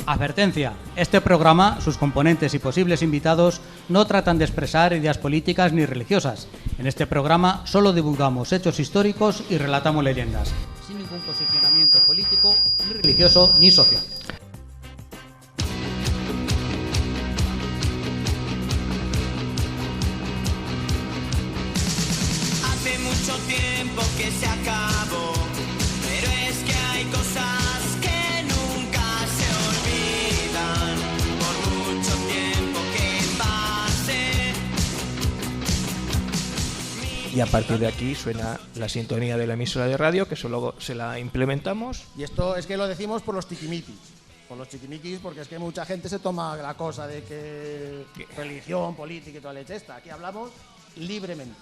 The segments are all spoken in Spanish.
Advertencia. Este programa, sus componentes y posibles invitados no tratan de expresar ideas políticas ni religiosas. En este programa solo divulgamos hechos históricos y relatamos leyendas, sin ningún posicionamiento político, ni religioso, ni social. Hace mucho tiempo que se acabó, pero es que hay cosas que nunca se olvidan, por mucho tiempo que pase. Y a partir de aquí suena la sintonía de la emisora de radio, que eso luego se la implementamos. Y esto es que lo decimos por los chiquimiquis. Por los chiquimiquis, porque es que mucha gente se toma la cosa de que religión, política y toda leche esta. Aquí hablamos libremente.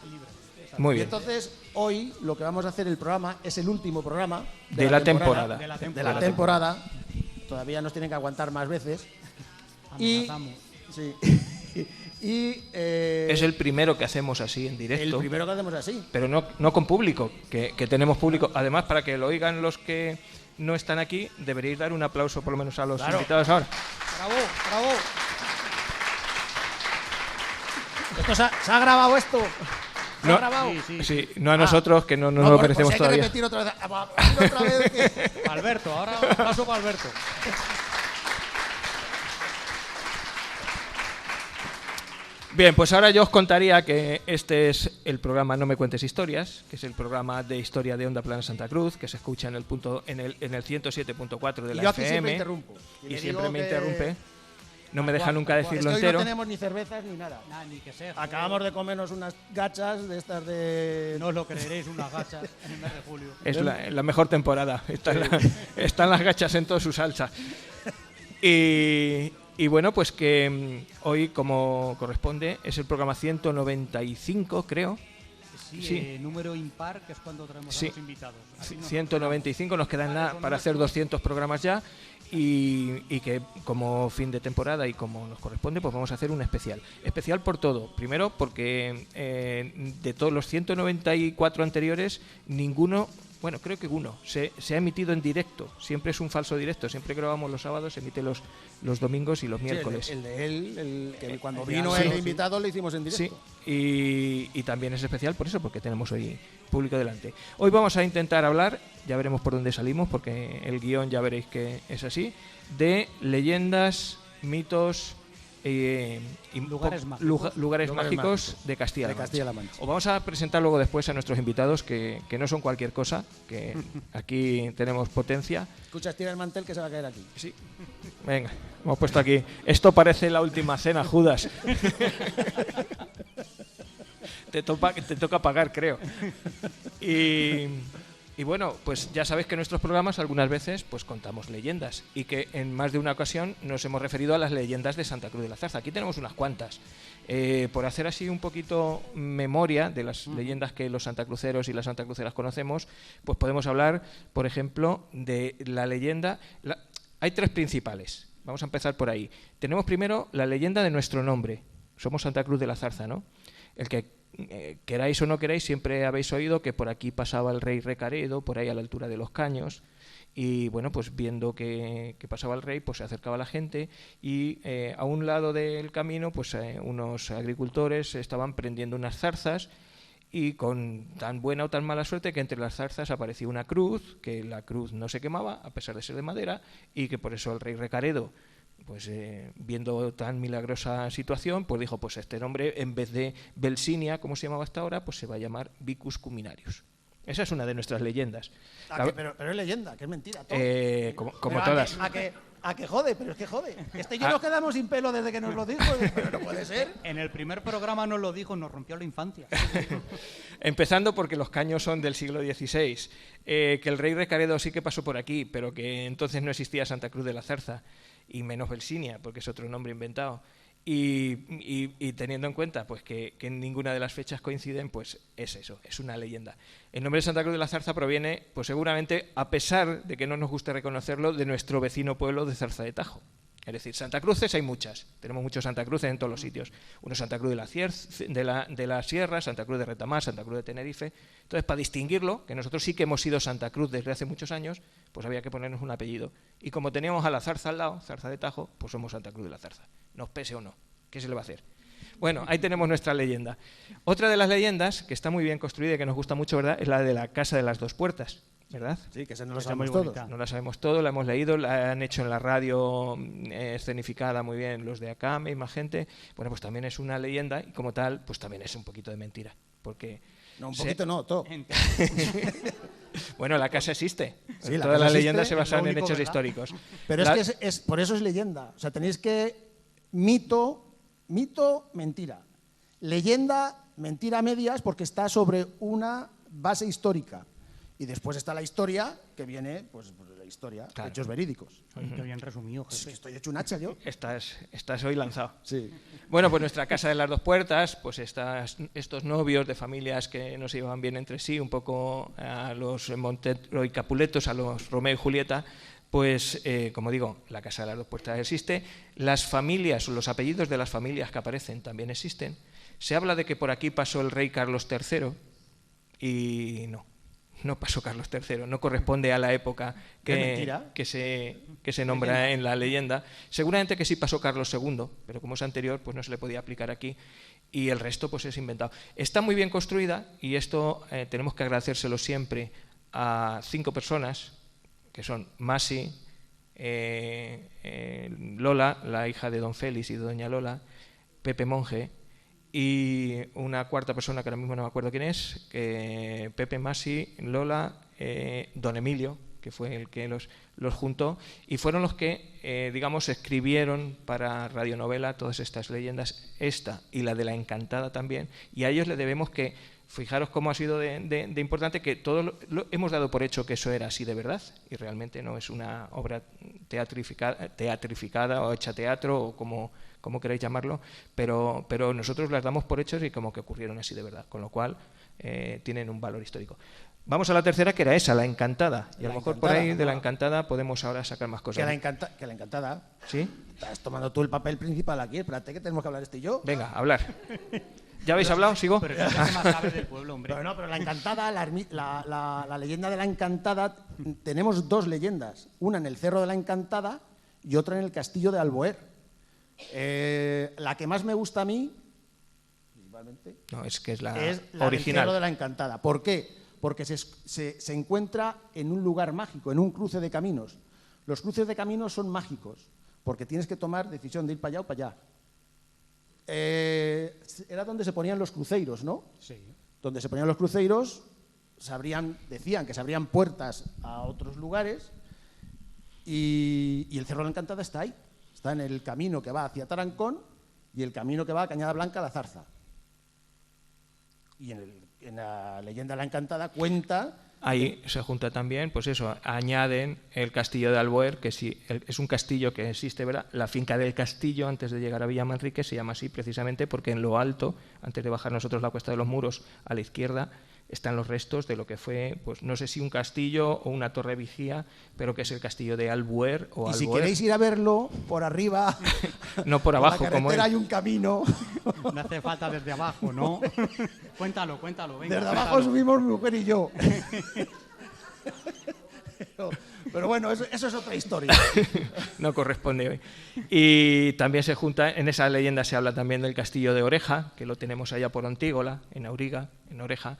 Muy Y bien. entonces, hoy lo que vamos a hacer el programa es el último programa De la temporada. De la temporada. Todavía nos tienen que aguantar más veces. Y, sí. Es el primero que hacemos así en directo. El primero que hacemos así. Pero no con público, que tenemos público. Además, para que lo oigan los que no están aquí, deberíais dar un aplauso por lo menos a los invitados ahora. ¡Bravo, bravo! ¿Esto se ha grabado esto? ¿Se ha grabado? Sí, no a nosotros, que no nos lo merecemos pues todavía. Hay que repetir otra vez que... Alberto, ahora aplauso para Alberto. Bien, pues ahora yo os contaría que este es el programa No me cuentes historias, que es el programa de historia de Onda Plana Santa Cruz, que se escucha en el 107.4 de la yo aquí FM. siempre interrumpo. Y siempre me interrumpe. No me deja nunca decirlo es que entero. Hoy no tenemos ni cervezas ni nada. Ni que sea. Acabamos de comernos unas gachas de estas de... No os lo creeréis, unas gachas en el mes de julio. Es la mejor temporada. Están las gachas en toda su salsa. Y bueno, pues que hoy, como corresponde, es el programa 195, creo. Sí. Número impar, que es cuando traemos a los invitados. 195, nos quedan nada para hacer 200 programas ya. Y que como fin de temporada y como nos corresponde, pues vamos a hacer un especial. Especial por todo. Primero porque de todos los 194 anteriores, ninguno, bueno, creo que uno, se ha emitido en directo. Siempre es un falso directo. Siempre grabamos los sábados, se emite los domingos y los miércoles. El de él, que cuando vino el invitado lo hicimos en directo. Sí, y también es especial por eso, porque tenemos hoy público delante. Hoy vamos a intentar hablar, ya veremos por dónde salimos, porque el guión ya veréis que es así, de leyendas, mitos y lugares mágicos de Castilla-La Mancha. Os vamos a presentar luego después a nuestros invitados, que no son cualquier cosa, que aquí tenemos potencia. Escucha, estira el mantel que se va a caer aquí. Sí. Venga, hemos puesto aquí. Esto parece la última cena, Judas. Te toca pagar, creo. Y bueno, pues ya sabéis que en nuestros programas algunas veces pues contamos leyendas y que en más de una ocasión nos hemos referido a las leyendas de Santa Cruz de la Zarza. Aquí tenemos unas cuantas. Por hacer así un poquito memoria de las leyendas que los santacruceros y las santacruceras conocemos, pues podemos hablar, por ejemplo, de la leyenda... Hay tres principales. Vamos a empezar por ahí. Tenemos primero la leyenda de nuestro nombre. Somos Santa Cruz de la Zarza, ¿no? El que queráis o no queráis, siempre habéis oído que por aquí pasaba el rey Recaredo, por ahí a la altura de los Caños, y bueno, pues viendo que pasaba el rey, pues se acercaba la gente y a un lado del camino, pues unos agricultores estaban prendiendo unas zarzas y con tan buena o tan mala suerte que entre las zarzas aparecía una cruz, que la cruz no se quemaba, a pesar de ser de madera, y que por eso el rey Recaredo, pues viendo tan milagrosa situación, pues dijo, pues este nombre, en vez de Belsinia, como se llamaba hasta ahora, pues se va a llamar Vicus Cuminarius. Esa es una de nuestras leyendas. Pero es leyenda, que es mentira. Como todas. A que jode, pero es que jode. Yo nos quedamos sin pelo desde que nos lo dijo, pero no puede ser. En el primer programa nos lo dijo, nos rompió la infancia. Empezando porque los Caños son del siglo XVI, que el rey Recaredo sí que pasó por aquí, pero que entonces no existía Santa Cruz de la Zarza, y menos Belsinia, porque es otro nombre inventado. Y teniendo en cuenta pues que ninguna de las fechas coinciden, pues es eso, es una leyenda. El nombre de Santa Cruz de la Zarza proviene, pues seguramente, a pesar de que no nos guste reconocerlo, de nuestro vecino pueblo de Zarza de Tajo, Es decir, Santa Cruces hay muchas, tenemos muchos Santa Cruces en todos los sitios. Uno Santa Cruz de la Sierra, Santa Cruz de Retamar, Santa Cruz de Tenerife. Entonces, para distinguirlo, que nosotros sí que hemos sido Santa Cruz desde hace muchos años, pues había que ponernos un apellido. Y como teníamos a la Zarza al lado, Zarza de Tajo, pues somos Santa Cruz de la Zarza. Nos pese o no, ¿qué se le va a hacer? Bueno, ahí tenemos nuestra leyenda. Otra de las leyendas, que está muy bien construida y que nos gusta mucho, ¿verdad?, es la de la Casa de las Dos Puertas, ¿verdad? Sí, que esa no lo Está sabemos muy todos. bonita. No la sabemos todo, la hemos leído, la han hecho en la radio escenificada muy bien los de acá, misma gente. Bueno, pues también es una leyenda y como tal, pues también es un poquito de mentira. Porque No, un poquito no, todo. bueno, la casa existe. Sí, la Todas casa las existe, leyendas se es lo basan en único, hechos ¿verdad? históricos. Pero La- es que por eso es leyenda. O sea, tenéis que mito, mentira. Leyenda, mentira a medias, porque está sobre una base histórica. Y después está la historia, que viene, pues la historia, Claro. hechos verídicos. Oye, qué bien resumido, Es que jefe. estoy hecho un hacha yo. Estás hoy lanzado. Sí. Bueno, pues nuestra Casa de las Dos Puertas, pues estos novios de familias que no se llevaban bien entre sí, un poco a los Montero y Capuletos, a los Romeo y Julieta, pues, como digo, la Casa de las Dos Puertas existe. Las familias, o los apellidos de las familias que aparecen también existen. Se habla de que por aquí pasó el rey Carlos III y no pasó Carlos III, no corresponde a la época ¿Es mentira? que se nombra en la leyenda. Seguramente que sí pasó Carlos II, pero como es anterior, pues no se le podía aplicar aquí y el resto pues es inventado. Está muy bien construida y esto tenemos que agradecérselo siempre a 5 personas, que son Masi, Lola, la hija de don Félix y de doña Lola, Pepe Monje, y una cuarta persona que ahora mismo no me acuerdo quién es, que Pepe, Masi, Lola, don Emilio, que fue el que los juntó, y fueron los que, digamos, escribieron para radionovela todas estas leyendas, esta y la de la Encantada también, y a ellos le debemos que, fijaros cómo ha sido de importante, que todos hemos dado por hecho que eso era así de verdad, y realmente no es una obra teatrificada o hecha teatro, o como queráis llamarlo, pero nosotros las damos por hechos y como que ocurrieron así de verdad, con lo cual tienen un valor histórico. Vamos a la tercera, que era esa, la Encantada, y a lo mejor por ahí de la Encantada podemos ahora sacar más cosas. Que la encantada. ¿Sí? Estás tomando tú el papel principal aquí. Espérate, que tenemos que hablar este y yo. Venga, a hablar. ¿Ya habéis hablado? ¿Sigo? Pero es lo que más sabes del pueblo, hombre. Pero no, pero la encantada, la leyenda de la Encantada, tenemos 2 leyendas. Una en el Cerro de la Encantada y otra en el Castillo de Alboer. La que más me gusta a mí, principalmente, No, es que es la es la del original. Cerro de la Encantada. ¿Por qué? Porque se encuentra en un lugar mágico, en un cruce de caminos. Los cruces de caminos son mágicos, porque tienes que tomar decisión de ir para allá o para allá. Era donde se ponían los cruceiros, ¿no? Sí. Donde se ponían los cruceiros, decían que se abrían puertas a otros lugares y el Cerro de la Encantada está ahí. Está en el camino que va hacia Tarancón y el camino que va a Cañada Blanca a la Zarza. Y en la leyenda de la Encantada cuenta... Ahí se junta también, pues eso, añaden el castillo de Alboer, que sí, es un castillo que existe, ¿verdad? La finca del castillo, antes de llegar a Villa Manrique, se llama así precisamente porque en lo alto, antes de bajar nosotros la Cuesta de los Muros, a la izquierda, están los restos de lo que fue, pues no sé si un castillo o una torre vigía, pero que es el castillo de Albuer o Y Alboer. si queréis ir a verlo, por arriba, No por abajo, la como carretera él. hay un camino. No hace falta desde abajo, ¿no? Cuéntalo, venga. Desde abajo cuéntalo. subimos mi mujer y yo. Pero bueno, eso es otra historia. No corresponde hoy. Y también se junta, en esa leyenda se habla también del castillo de Oreja, que lo tenemos allá por Ontígola, en Auriga, en Oreja,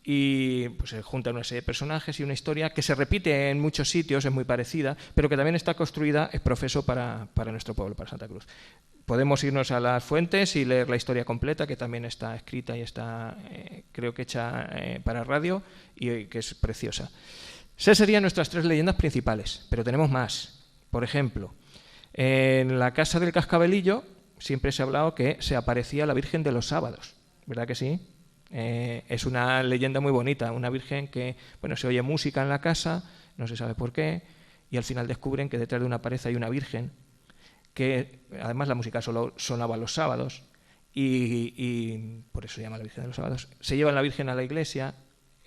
y pues se juntan una serie de personajes y una historia que se repite en muchos sitios, es muy parecida, pero que también está construida, es profeso para nuestro pueblo, para Santa Cruz. Podemos irnos a las fuentes y leer la historia completa, que también está escrita y está, creo que hecha para radio, y que es preciosa. Esas serían nuestras 3 leyendas principales, pero tenemos más. Por ejemplo, en la casa del Cascabelillo siempre se ha hablado que se aparecía la Virgen de los sábados, ¿verdad que sí? Es una leyenda muy bonita, una virgen que, bueno, se oye música en la casa, no se sabe por qué, y al final descubren que detrás de una pared hay una virgen, que además la música solo sonaba los sábados, y por eso se llama la Virgen de los sábados. Se llevan la Virgen a la iglesia,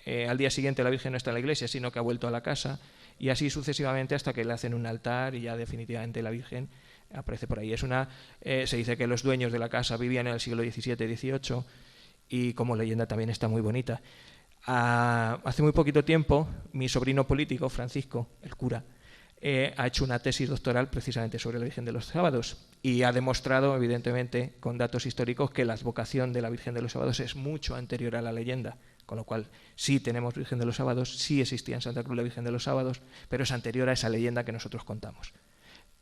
al día siguiente la Virgen no está en la iglesia, sino que ha vuelto a la casa, y así sucesivamente hasta que le hacen un altar y ya definitivamente la Virgen aparece por ahí. Se dice que los dueños de la casa vivían en el siglo XVII-XVIII y como leyenda también está muy bonita. Hace muy poquito tiempo, mi sobrino político, Francisco, el cura, ha hecho una tesis doctoral precisamente sobre la Virgen de los Sábados y ha demostrado, evidentemente, con datos históricos, que la advocación de la Virgen de los Sábados es mucho anterior a la leyenda, con lo cual sí tenemos Virgen de los Sábados, sí existía en Santa Cruz la Virgen de los Sábados, pero es anterior a esa leyenda que nosotros contamos.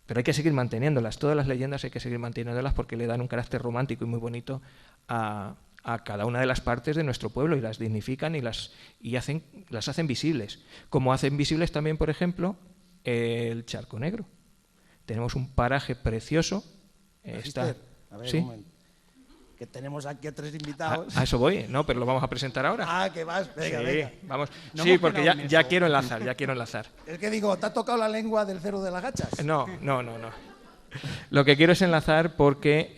Pero hay que seguir manteniéndolas, todas las leyendas hay que seguir manteniéndolas porque le dan un carácter romántico y muy bonito a cada una de las partes de nuestro pueblo y las dignifican y las hacen visibles. Como hacen visibles también, por ejemplo, el Charco Negro. Tenemos un paraje precioso. A ver, ¿sí? un momento. Que tenemos aquí a 3 invitados. A eso voy, no, pero lo vamos a presentar ahora. Que vas, venga, sí, venga. Vamos. No Sí, porque hemos quedado ya en quiero enlazar. Es que digo, ¿te ha tocado la lengua del Cerro de las Gachas? No. Lo que quiero es enlazar porque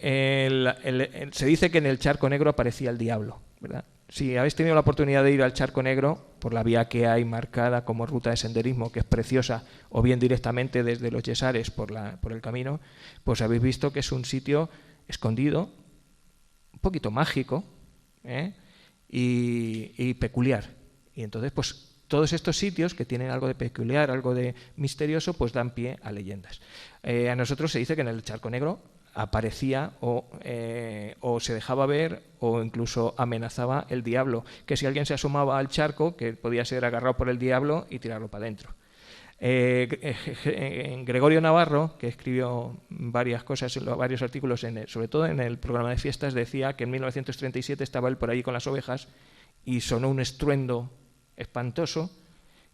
se dice que en el Charco Negro aparecía el diablo, ¿verdad? Si habéis tenido la oportunidad de ir al Charco Negro, por la vía que hay marcada como ruta de senderismo, que es preciosa, o bien directamente desde los Yesares por el camino, pues habéis visto que es un sitio escondido, un poquito mágico, y peculiar. Y entonces, pues todos estos sitios que tienen algo de peculiar, algo de misterioso, pues dan pie a leyendas. A nosotros se dice que en el Charco Negro aparecía o se dejaba ver o incluso amenazaba el diablo, que si alguien se asomaba al charco, que podía ser agarrado por el diablo y tirarlo para adentro. Gregorio Navarro, que escribió varias cosas, varios artículos, sobre todo en el programa de fiestas, decía que en 1937 estaba él por ahí con las ovejas y sonó un estruendo espantoso,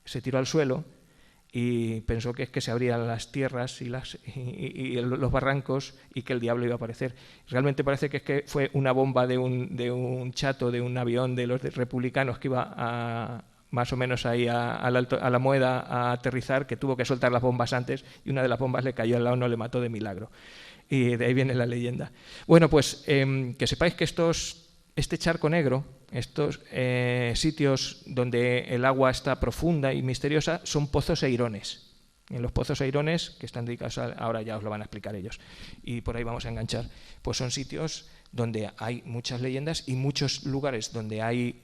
se tiró al suelo y pensó que es que se abrían las tierras y los barrancos y que el diablo iba a aparecer. Realmente parece que es que fue una bomba de un chato, de un avión de los republicanos que iba más o menos ahí a la Moeda a aterrizar, que tuvo que soltar las bombas antes y una de las bombas le cayó al lado, no le mató de milagro. Y de ahí viene la leyenda. Bueno, pues que sepáis que este Charco Negro, estos sitios donde el agua está profunda y misteriosa, son pozos eirones. En los pozos eirones, que están dedicados ahora ya os lo van a explicar ellos, y por ahí vamos a enganchar, pues son sitios donde hay muchas leyendas y muchos lugares donde hay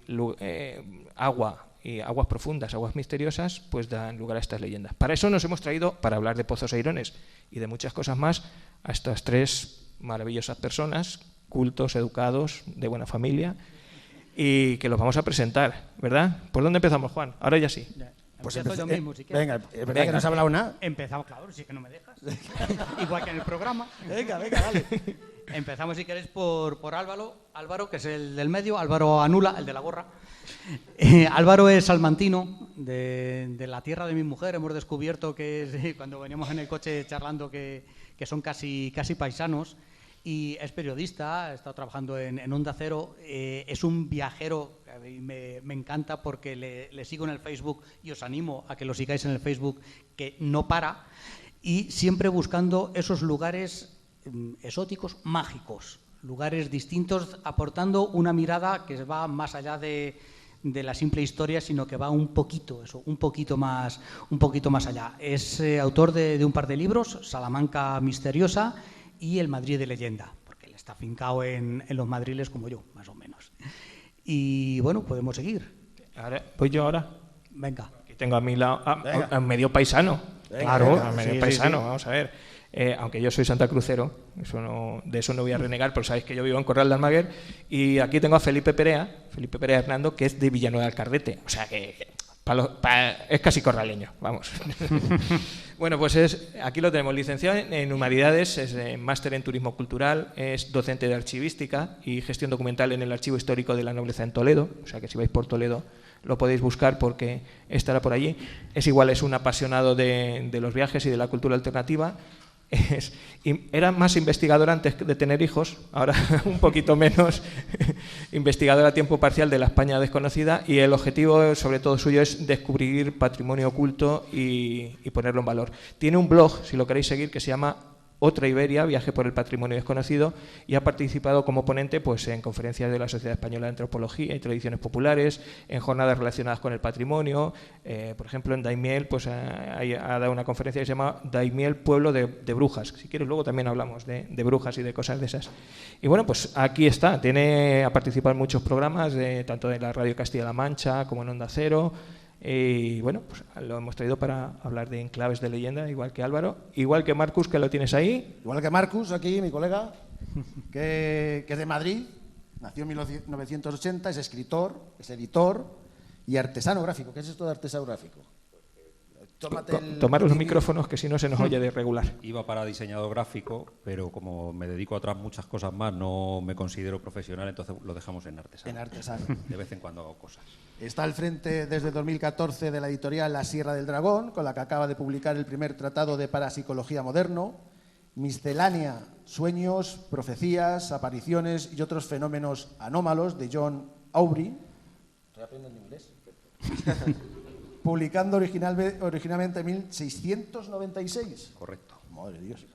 agua y aguas profundas, aguas misteriosas, pues dan lugar a estas leyendas. Para eso nos hemos traído, para hablar de pozos eirones y de muchas cosas más, a estas 3 maravillosas personas, cultos, educados, de buena familia, y que los vamos a presentar, ¿verdad? ¿Por dónde empezamos, Juan? Ahora ya sí. Pues empiezo yo mismo, si quieres. Venga, es verdad que no has hablado nada. Empezamos, claro, si es que no me dejas. Igual que en el programa. Venga, dale. Empezamos, si queréis, por Álvaro, que es el del medio, Álvaro Anula, el de la gorra. Álvaro es salmantino, de la tierra de mi mujer. Hemos descubierto que cuando veníamos en el coche charlando que son casi paisanos. Y es periodista, ha estado trabajando en Onda Cero, es un viajero, a mí me encanta porque le sigo en el Facebook y os animo a que lo sigáis en el Facebook, que no para, y siempre buscando esos lugares exóticos, mágicos, lugares distintos, aportando una mirada que va más allá de la simple historia, sino que va un poquito más allá. Es autor de un par de libros, Salamanca Misteriosa y El Madrid de leyenda, porque él está afincado en los madriles como yo, más o menos. Y bueno, podemos seguir. Ahora, ¿voy yo ahora? Venga. Aquí tengo a mi lado a medio paisano. Claro, a medio paisano, vamos a ver. Aunque yo soy santacrucero, de eso no voy a renegar, pero sabéis que yo vivo en Corral de Almaguer, y aquí tengo a Felipe Perea Hernando, que es de Villanueva del Cardete, o sea que es casi corraleño, vamos. Bueno, pues aquí lo tenemos, licenciado en Humanidades, es máster en Turismo Cultural, es docente de Archivística y Gestión Documental en el Archivo Histórico de la Nobleza en Toledo, o sea que si vais por Toledo lo podéis buscar porque estará por allí. Es un apasionado de los viajes y de la cultura alternativa. Era más investigador antes de tener hijos, ahora un poquito menos, investigador a tiempo parcial de la España desconocida, y el objetivo sobre todo suyo es descubrir patrimonio oculto y ponerlo en valor. Tiene un blog, si lo queréis seguir, que se llama Otra Iberia, Viaje por el Patrimonio Desconocido, y ha participado como ponente pues, en conferencias de la Sociedad Española de Antropología y Tradiciones Populares, en jornadas relacionadas con el patrimonio. Por ejemplo, en Daimiel pues, ha dado una conferencia que se llama Daimiel, Pueblo de Brujas. Si quieres, luego también hablamos de brujas y de cosas de esas. Y bueno, pues aquí está. Ha participado en muchos programas, tanto de la Radio Castilla-La Mancha como en Onda Cero. Y bueno, pues lo hemos traído para hablar de enclaves de leyenda, igual que Álvaro, igual que Marcus, que lo tienes ahí. Igual que Marcus, aquí, mi colega, que es de Madrid, nació en 1980, es escritor, es editor y artesano gráfico. ¿Qué es esto de artesano gráfico? Tomar los micrófonos, que si no se nos oye de regular. Iba para diseñador gráfico, pero como me dedico a otras muchas cosas más, no me considero profesional, entonces lo dejamos en artesano. En artesano. De vez en cuando hago cosas. Está al frente desde 2014 de la editorial La Sierra del Dragón, con la que acaba de publicar el primer tratado de parapsicología moderno, Miscelánea, sueños, profecías, apariciones y otros fenómenos anómalos, de John Aubrey. Estoy aprendiendo inglés. Publicando originalmente en 1696. Correcto. Madre de Dios.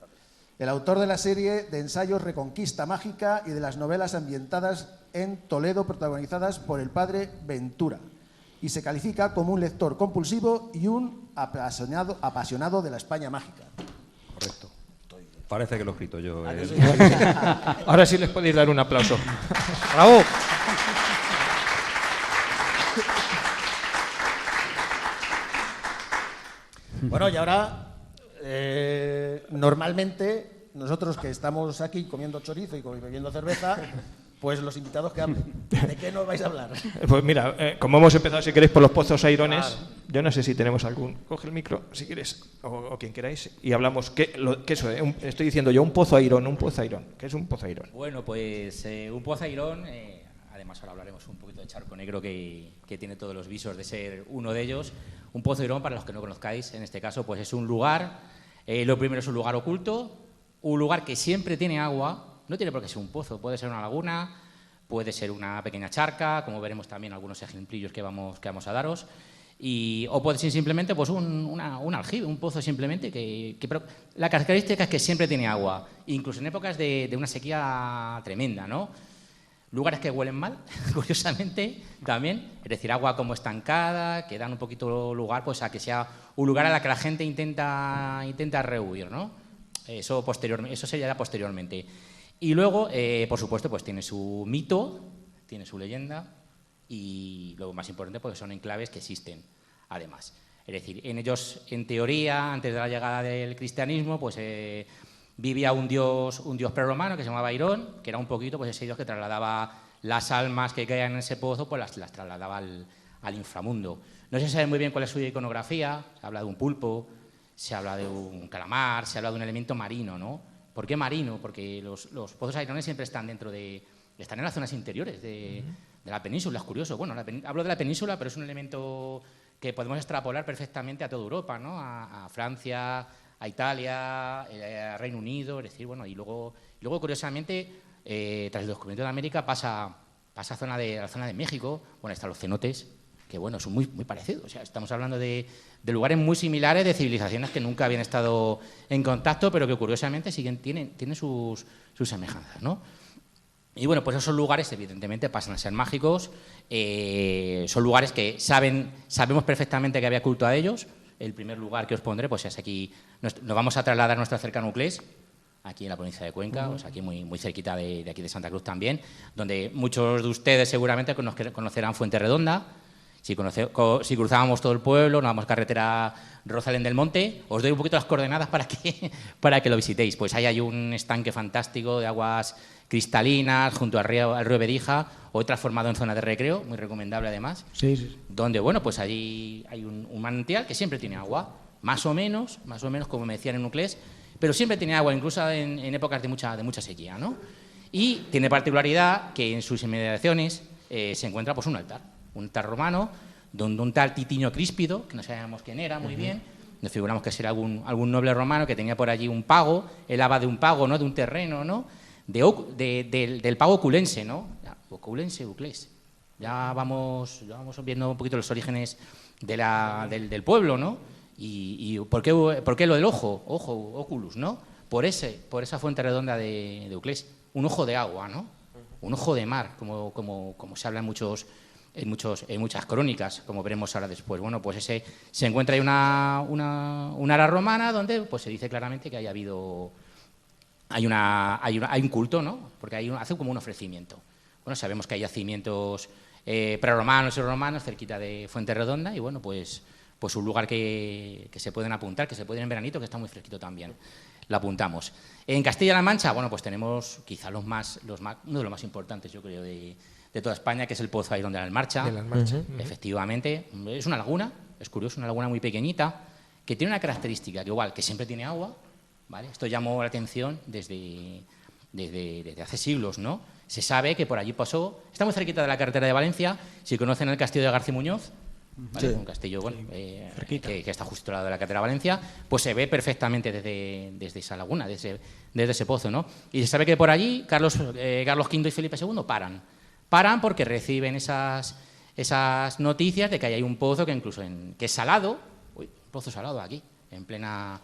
El autor de la serie de ensayos Reconquista Mágica y de las novelas ambientadas en Toledo, protagonizadas por el padre Ventura. Y se califica como un lector compulsivo y un apasionado de la España mágica. Correcto. Parece que lo he escrito yo. Ahora sí les podéis dar un aplauso. ¡Bravo! Bueno, y ahora, normalmente, nosotros que estamos aquí comiendo chorizo y bebiendo cerveza, pues los invitados que hablen. ¿De qué nos vais a hablar? Pues mira, como hemos empezado, si queréis, por los pozos airones, claro. Yo no sé si tenemos algún... Coge el micro, si quieres, o quien queráis, y hablamos. ¿Qué eso? Estoy diciendo yo, un pozo airón. ¿Qué es un pozo airón? Bueno, pues un pozo airón, además ahora hablaremos un poquito de charco negro, que tiene todos los visos de ser uno de ellos. Un pozo airón, para los que no conozcáis, en este caso, pues es un lugar, lo primero es un lugar oculto, un lugar que siempre tiene agua. No tiene por qué ser un pozo, puede ser una laguna, puede ser una pequeña charca, como veremos también algunos ejemplillos que vamos a daros, o puede ser simplemente pues un aljibe, un pozo simplemente, pero la característica es que siempre tiene agua, incluso en épocas de una sequía tremenda, ¿no? Lugares que huelen mal, curiosamente, también, es decir, agua como estancada, que dan un poquito lugar pues, a que sea un lugar a la que la gente intenta rehuir, ¿no? Eso sería ya posteriormente. Y luego, por supuesto, pues tiene su mito, tiene su leyenda y lo más importante pues son enclaves que existen, además. Es decir, en ellos, en teoría, antes de la llegada del cristianismo, pues vivía un dios prerromano que se llamaba Irón, que era un poquito pues ese dios que trasladaba las almas que caían en ese pozo, pues las trasladaba al inframundo. No se sabe muy bien cuál es su iconografía, se habla de un pulpo, se habla de un calamar, se habla de un elemento marino, ¿no? ¿Por qué marino? Porque los pozos airones siempre están están en las zonas interiores de la península, es curioso. Bueno, hablo de la península, pero es un elemento que podemos extrapolar perfectamente a toda Europa, ¿no? A Francia, a Italia, a Reino Unido, es decir, bueno, y luego curiosamente, tras el descubrimiento de América pasa a la zona de México, bueno, están los cenotes, que bueno, son muy, muy parecidos. O sea, estamos hablando de lugares muy similares, de civilizaciones que nunca habían estado en contacto, pero que curiosamente tienen sus semejanzas, ¿no? Y bueno, pues esos lugares evidentemente pasan a ser mágicos, son lugares que sabemos perfectamente que había culto a ellos. El primer lugar que os pondré pues es aquí, nos vamos a trasladar a nuestra cercana Uclés, aquí en la provincia de Cuenca, o sea, aquí muy, muy cerquita de aquí de Santa Cruz también, donde muchos de ustedes seguramente conocerán Fuente Redonda. Si cruzábamos todo el pueblo, nos vamos a carretera Rosalén del Monte, os doy un poquito las coordenadas para que lo visitéis. Pues ahí hay un estanque fantástico de aguas cristalinas junto al río Bedija, hoy transformado en zona de recreo, muy recomendable además. Sí. Donde, bueno, pues allí hay un manantial que siempre tiene agua, más o menos como me decían en Uclés, pero siempre tiene agua, incluso en épocas de mucha sequía, ¿no? Y tiene particularidad que en sus inmediaciones se encuentra pues un altar romano, donde un tal Titinio Críspido, que no sabíamos quién era muy bien, nos figuramos que será algún noble romano que tenía por allí un pago, él hablaba de un pago, ¿no? De un terreno, ¿no? Del pago oculense, ¿no? Oculense, Uclés. Ya vamos viendo un poquito los orígenes del pueblo, ¿no? Y ¿por qué lo del ojo, oculus, ¿no? por esa fuente redonda de Euclés, un ojo de agua, ¿no? Un ojo de mar, como se habla en muchas crónicas, como veremos ahora después. Bueno, pues se encuentra ahí una ara romana donde pues se dice claramente que hay un culto, ¿no? Porque hace como un ofrecimiento. Bueno, sabemos que hay yacimientos preromanos y romanos cerquita de Fuente Redonda y bueno, pues un lugar que se pueden apuntar, que se pueden en veranito, que está muy fresquito también. Lo apuntamos. En Castilla-La Mancha, bueno, pues tenemos quizá uno de los más importantes, yo creo, de toda España, que es el Pozo Airón de la Almarcha. Efectivamente, es una laguna, es curioso, una laguna muy pequeñita, que tiene una característica, que siempre tiene agua, ¿vale? Esto llamó la atención desde hace siglos, ¿no? Se sabe que por allí pasó, está muy cerquita de la carretera de Valencia, si conocen el castillo de García Muñoz, ¿vale? Sí. Un castillo que está justo al lado de la carretera de Valencia, pues se ve perfectamente desde esa laguna, desde ese pozo, ¿no? Y se sabe que por allí Carlos V y Felipe II paran porque reciben esas noticias de que hay un pozo que incluso que es salado, un pozo salado aquí, en plena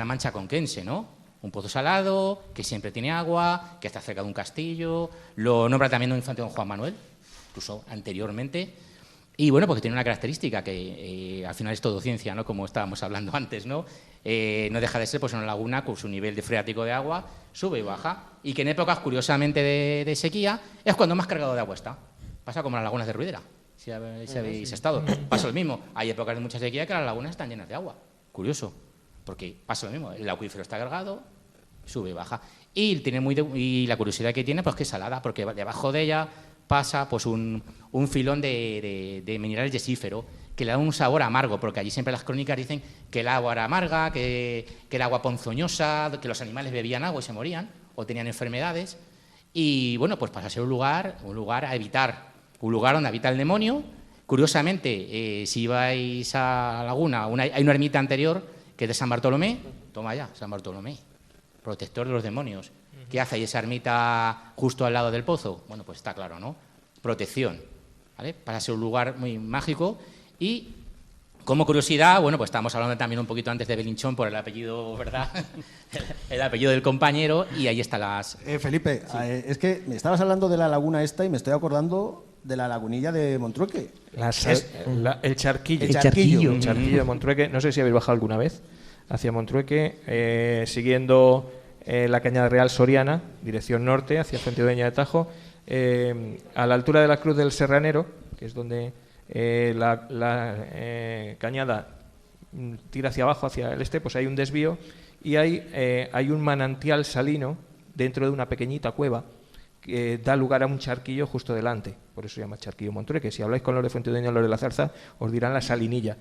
Mancha conquense, ¿no? Un pozo salado, que siempre tiene agua, que está cerca de un castillo, lo nombra también un infante don Juan Manuel, incluso anteriormente, y bueno, porque tiene una característica que al final es todo ciencia, ¿no? Como estábamos hablando antes, ¿no? No deja de ser pues una laguna con su nivel de freático de agua sube y baja, y que en épocas, curiosamente, de sequía, es cuando más cargado de agua está. Pasa como las lagunas de Ruidera, si habéis estado. Pasa lo mismo, hay épocas de mucha sequía que las lagunas están llenas de agua. Curioso, porque pasa lo mismo, el acuífero está cargado, sube y baja. Y la curiosidad que tiene, pues que es salada, porque debajo de ella pasa pues un filón de mineral yesífero que le da un sabor amargo, porque allí siempre las crónicas dicen que el agua era amarga, que el agua ponzoñosa, que los animales bebían agua y se morían o tenían enfermedades. Y bueno, pues pasa a ser un lugar a evitar, un lugar donde habita el demonio. Curiosamente, si vais a la laguna, hay una ermita anterior que es de San Bartolomé, toma ya, San Bartolomé, protector de los demonios. ¿Qué hace ahí esa ermita justo al lado del pozo? Bueno, pues está claro, ¿no? Protección, ¿vale? Para ser un lugar muy mágico. Y como curiosidad, bueno, pues estábamos hablando también un poquito antes de Belinchón por el apellido, ¿verdad? El apellido del compañero, y ahí están las... Felipe, sí. Es que me estabas hablando de la laguna esta y me estoy acordando de la lagunilla de Montrueque. El charquillo. El charquillo. El charquillo de Montrueque. No sé si habéis bajado alguna vez hacia Montrueque, siguiendo la Cañada Real Soriana, dirección norte, hacia Fuentidueña de Tajo, a la altura de la Cruz del Serranero, que es donde la cañada tira hacia abajo, hacia el este, pues hay un desvío y hay un manantial salino dentro de una pequeñita cueva que da lugar a un charquillo justo delante, por eso se llama Charquillo Montrueque. Si habláis con los de Fuentidueña o los de la Zarza, os dirán la salinilla.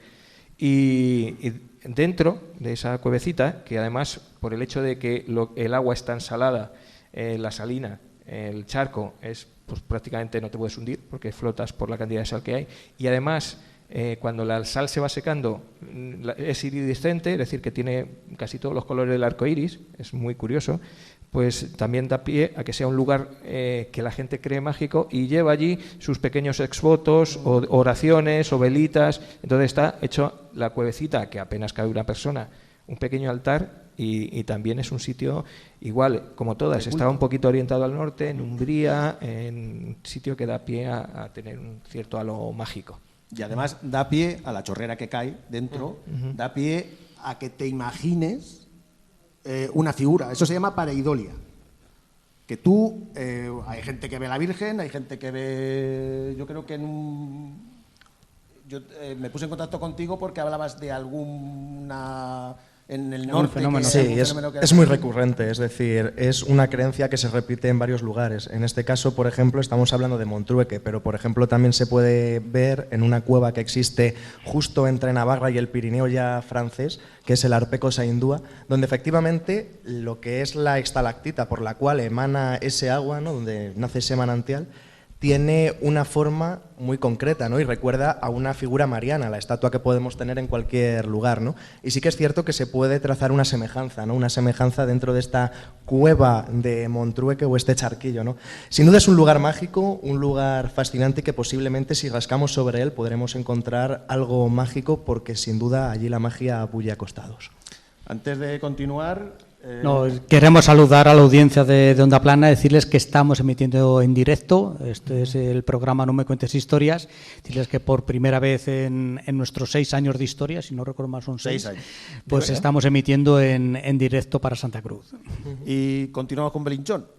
Y dentro de esa cuevecita, que además por el hecho de que el agua es tan salada, la salina, el charco, pues prácticamente no te puedes hundir porque flotas por la cantidad de sal que hay, y además cuando la sal se va secando es iridiscente, es decir, que tiene casi todos los colores del arco iris, es muy curioso, pues también da pie a que sea un lugar que la gente cree mágico y lleva allí sus pequeños exvotos o oraciones o velitas. Entonces está hecho la cuevecita, que apenas cabe una persona, un pequeño altar, y también es un sitio igual, como todas, estaba un poquito orientado al norte, en Umbría, en un sitio que da pie a tener un cierto halo mágico. Y además da pie a la chorrera que cae dentro, da pie a que te imagines una figura. Eso se llama pareidolia. Que tú, hay gente que ve a la Virgen, hay gente que ve, yo creo que yo me puse en contacto contigo porque hablabas de alguna... en el norte. Fenómeno. Sí, es muy recurrente, es decir, es una creencia que se repite en varios lugares. En este caso, por ejemplo, estamos hablando de Montrueque, pero por ejemplo también se puede ver en una cueva que existe justo entre Navarra y el Pirineo ya francés, que es el Arpeco Saindúa, donde efectivamente lo que es la estalactita por la cual emana ese agua, ¿no?, donde nace ese manantial, tiene una forma muy concreta, ¿no?, y recuerda a una figura mariana, la estatua que podemos tener en cualquier lugar, ¿no? Y sí que es cierto que se puede trazar una semejanza, ¿no?, una semejanza dentro de esta cueva de Montrueque o este charquillo, ¿no? Sin duda es un lugar mágico, un lugar fascinante que posiblemente si rascamos sobre él podremos encontrar algo mágico, porque sin duda allí la magia bulle a costados. Antes de continuar, No, queremos saludar a la audiencia de Onda Plana, decirles que estamos emitiendo en directo. Este es el programa No me cuentes historias. Decirles que por primera vez en nuestros 6 años de historia, si no recuerdo mal son 6 años, pues estamos emitiendo en directo para Santa Cruz. Y continuamos con Belinchón.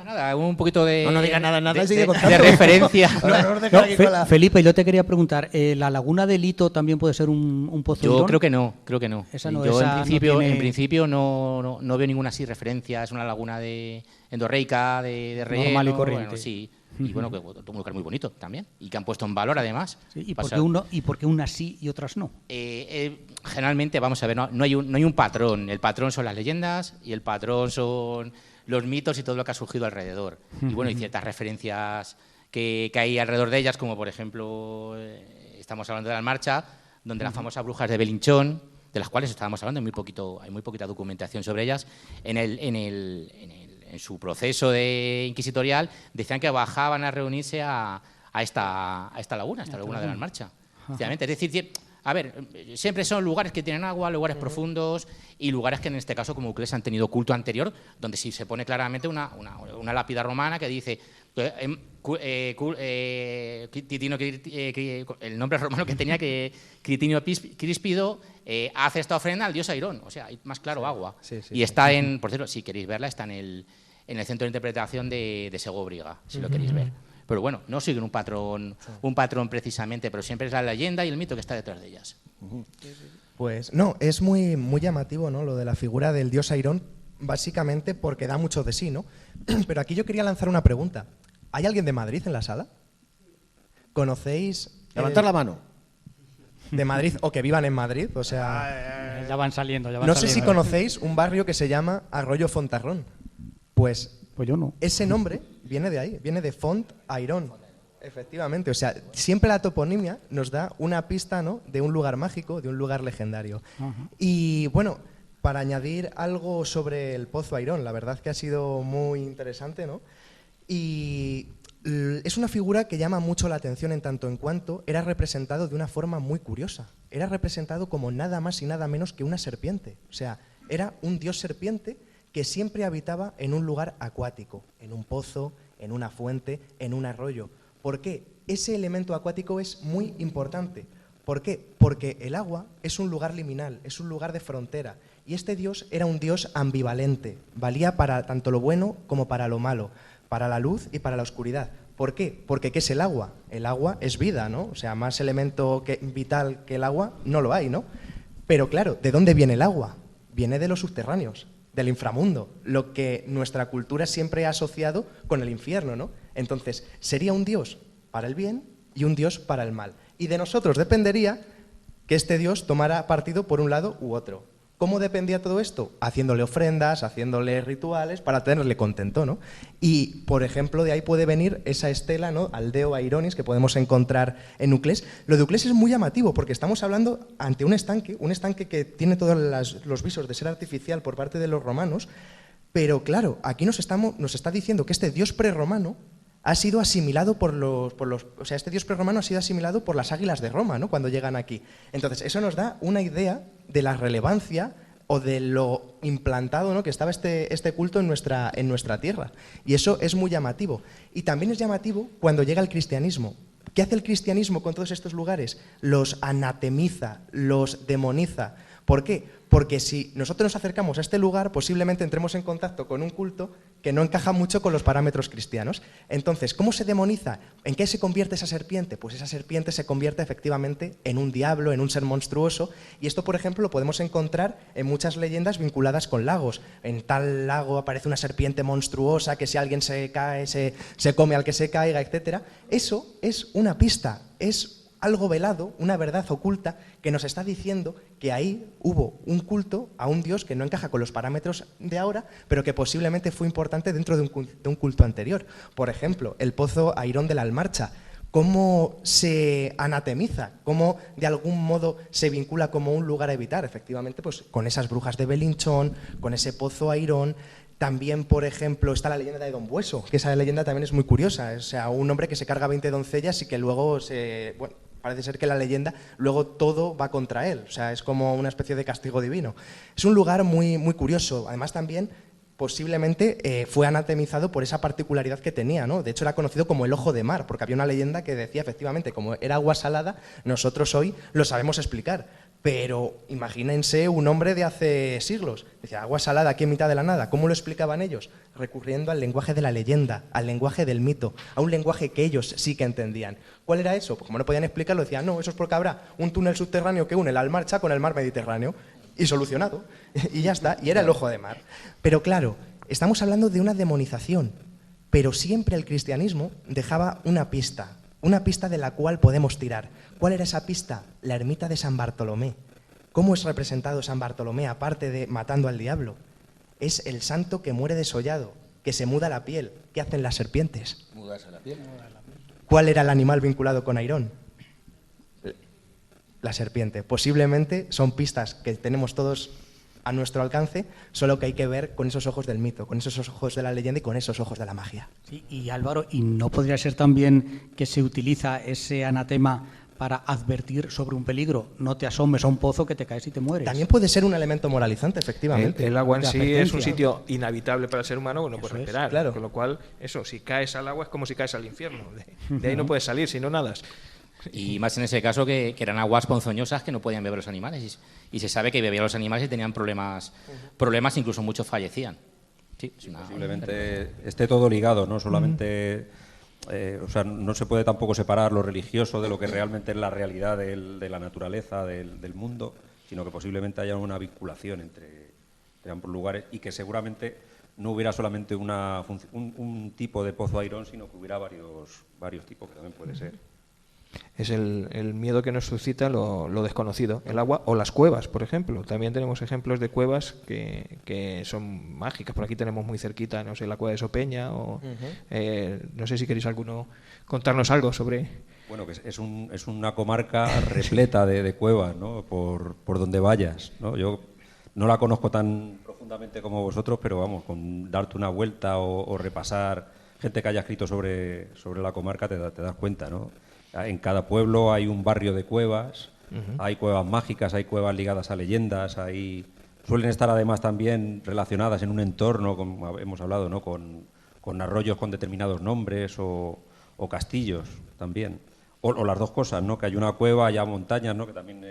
Nada, un poquito de... No diga nada, de, sigue de, contando. de referencia. Felipe, yo te quería preguntar, ¿la laguna de Lito también puede ser un pozo Yo Irón? creo que no. Esa no, Yo esa en principio no veo ninguna así referencia. Es una laguna de endorreica, de relleno. Normal y corriente. Bueno, sí. Y bueno, que un lugar muy bonito también. Y que han puesto en valor además. Sí, ¿y por qué unas sí y otras no? Generalmente, vamos a ver, no hay un patrón. El patrón son las leyendas y el patrón son los mitos y todo lo que ha surgido alrededor. Y bueno, y ciertas referencias que hay alrededor de ellas, como por ejemplo, estamos hablando de la marcha, donde las famosas brujas de Belinchón, de las cuales estábamos hablando, hay muy poquita documentación sobre ellas, en su proceso inquisitorial, decían que bajaban a reunirse a esta laguna de la marcha. Es decir, a ver, siempre son lugares que tienen agua, lugares profundos y lugares que en este caso, como Uclés, han tenido culto anterior, donde sí se pone claramente una lápida romana que dice el nombre romano que tenía, que Critinio Críspido hace esta ofrenda al dios Airón, o sea, más claro, agua. Sí, y está por cierto, si queréis verla, está en el centro de interpretación de Segóbriga, si lo queréis ver. Pero bueno, no siguen un patrón precisamente, pero siempre es la leyenda y el mito que está detrás de ellas. Pues no, es muy llamativo, ¿no?, lo de la figura del dios Airón, básicamente porque da mucho de sí, ¿no? Pero aquí yo quería lanzar una pregunta. ¿Hay alguien de Madrid en la sala? ¿Conocéis? Levantar la mano. De Madrid o que vivan en Madrid, o sea... Ya van saliendo, No sé si conocéis un barrio que se llama Arroyo Fontarrón. Pues yo no. Ese nombre viene de ahí, viene de Font Airón. Efectivamente, o sea, siempre la toponimia nos da una pista, ¿no?, de un lugar mágico, de un lugar legendario. Y bueno, para añadir algo sobre el Pozo Airón, la verdad que ha sido muy interesante, ¿no? Y es una figura que llama mucho la atención en tanto en cuanto era representado de una forma muy curiosa. Era representado como nada más y nada menos que una serpiente. O sea, era un dios serpiente que siempre habitaba en un lugar acuático, en un pozo, en una fuente, en un arroyo. ¿Por qué? Ese elemento acuático es muy importante. ¿Por qué? Porque el agua es un lugar liminal, es un lugar de frontera. Y este dios era un dios ambivalente, valía para tanto lo bueno como para lo malo, para la luz y para la oscuridad. ¿Por qué? Porque ¿qué es el agua? El agua es vida, ¿no? O sea, más elemento vital que el agua no lo hay, ¿no? Pero claro, ¿de dónde viene el agua? Viene de los subterráneos, del inframundo, lo que nuestra cultura siempre ha asociado con el infierno, ¿no? Entonces, sería un dios para el bien y un dios para el mal. Y de nosotros dependería que este dios tomara partido por un lado u otro. ¿Cómo dependía todo esto? Haciéndole ofrendas, haciéndole rituales para tenerle contento, ¿no? Y, por ejemplo, de ahí puede venir esa estela, ¿no?, Aldeo Aironis, que podemos encontrar en Uclés. Lo de Uclés es muy llamativo porque estamos hablando ante un estanque que tiene todos los visos de ser artificial por parte de los romanos, pero claro, aquí nos está diciendo que este dios prerromano ha sido asimilado este dios prerromano ha sido asimilado por las águilas de Roma, ¿no?, cuando llegan aquí. Entonces, eso nos da una idea de la relevancia o de lo implantado, ¿no?, que estaba este culto en nuestra tierra. Y eso es muy llamativo. Y también es llamativo cuando llega el cristianismo. ¿Qué hace el cristianismo con todos estos lugares? Los anatemiza, los demoniza. ¿Por qué? Porque si nosotros nos acercamos a este lugar, posiblemente entremos en contacto con un culto que no encaja mucho con los parámetros cristianos. Entonces, ¿cómo se demoniza? ¿En qué se convierte esa serpiente? Pues esa serpiente se convierte efectivamente en un diablo, en un ser monstruoso. Y esto, por ejemplo, lo podemos encontrar en muchas leyendas vinculadas con lagos. En tal lago aparece una serpiente monstruosa que si alguien se cae, se come al que se caiga, etc. Eso es una pista, es algo velado, una verdad oculta que nos está diciendo que ahí hubo un culto a un dios que no encaja con los parámetros de ahora, pero que posiblemente fue importante dentro de un culto anterior. Por ejemplo, el pozo Airón de la Almarcha. ¿Cómo se anatemiza? ¿Cómo de algún modo se vincula como un lugar a evitar? Efectivamente, pues con esas brujas de Belinchón, con ese pozo Airón. También, por ejemplo, está la leyenda de Don Bueso, que esa leyenda también es muy curiosa. O sea, un hombre que se carga 20 doncellas y que luego parece ser que la leyenda luego todo va contra él, o sea, es como una especie de castigo divino. Es un lugar muy, muy curioso, además también posiblemente fue anatemizado por esa particularidad que tenía, ¿no? De hecho era conocido como el ojo de mar, porque había una leyenda que decía efectivamente, como era agua salada, nosotros hoy lo sabemos explicar, pero imagínense un hombre de hace siglos, decía agua salada aquí en mitad de la nada, ¿cómo lo explicaban ellos? Recurriendo al lenguaje de la leyenda, al lenguaje del mito, a un lenguaje que ellos sí que entendían. ¿Cuál era eso? Pues como no podían explicarlo, decían, no, eso es porque habrá un túnel subterráneo que une la Almarcha con el mar Mediterráneo. Y solucionado, y ya está, y era el ojo de mar. Pero claro, estamos hablando de una demonización, pero siempre el cristianismo dejaba una pista de la cual podemos tirar. ¿Cuál era esa pista? La ermita de San Bartolomé. ¿Cómo es representado San Bartolomé, aparte de matando al diablo? Es el santo que muere desollado, que se muda la piel. ¿Qué hacen las serpientes? Mudarse la piel. ¿Cuál era el animal vinculado con Airón? La serpiente. Posiblemente son pistas que tenemos todos a nuestro alcance, solo que hay que ver con esos ojos del mito, con esos ojos de la leyenda y con esos ojos de la magia. Sí, y Álvaro, ¿y no podría ser también que se utiliza ese anatema para advertir sobre un peligro? No te asomes a un pozo que te caes y te mueres. También puede ser un elemento moralizante, efectivamente. El agua en De sí advertencia. es un sitio inhabitable para el ser humano que no Eso puede es, respirar. claro. Con lo cual, eso, si caes al agua es como si caes al infierno. De ahí no puedes salir si no nadas. Y más en ese caso que eran aguas ponzoñosas que no podían beber los animales. Y se sabe que bebían los animales y tenían problemas, incluso muchos fallecían. Sí, es una... Posiblemente esté todo ligado, no solamente... o sea, no se puede tampoco separar lo religioso de lo que realmente es la realidad de la naturaleza, del mundo, sino que posiblemente haya una vinculación entre ambos lugares y que seguramente no hubiera solamente un tipo de pozo Airón, sino que hubiera varios tipos, que también puede ser. Es el miedo que nos suscita lo desconocido, el agua o las cuevas, por ejemplo. También tenemos ejemplos de cuevas que son mágicas. Por aquí tenemos muy cerquita, no sé, la cueva de Sopeña o no sé si queréis alguno contarnos algo sobre... Bueno, que es una comarca repleta de cuevas, ¿no? Por donde vayas, ¿no? Yo no la conozco tan profundamente como vosotros, pero vamos, con darte una vuelta o repasar gente que haya escrito sobre la comarca te das cuenta, ¿no? En cada pueblo hay un barrio de cuevas, hay cuevas mágicas, hay cuevas ligadas a leyendas, suelen estar además también relacionadas en un entorno, como hemos hablado, ¿no? con arroyos con determinados nombres o castillos también. O las dos cosas, ¿no? Que hay una cueva, haya montañas, ¿no? Que también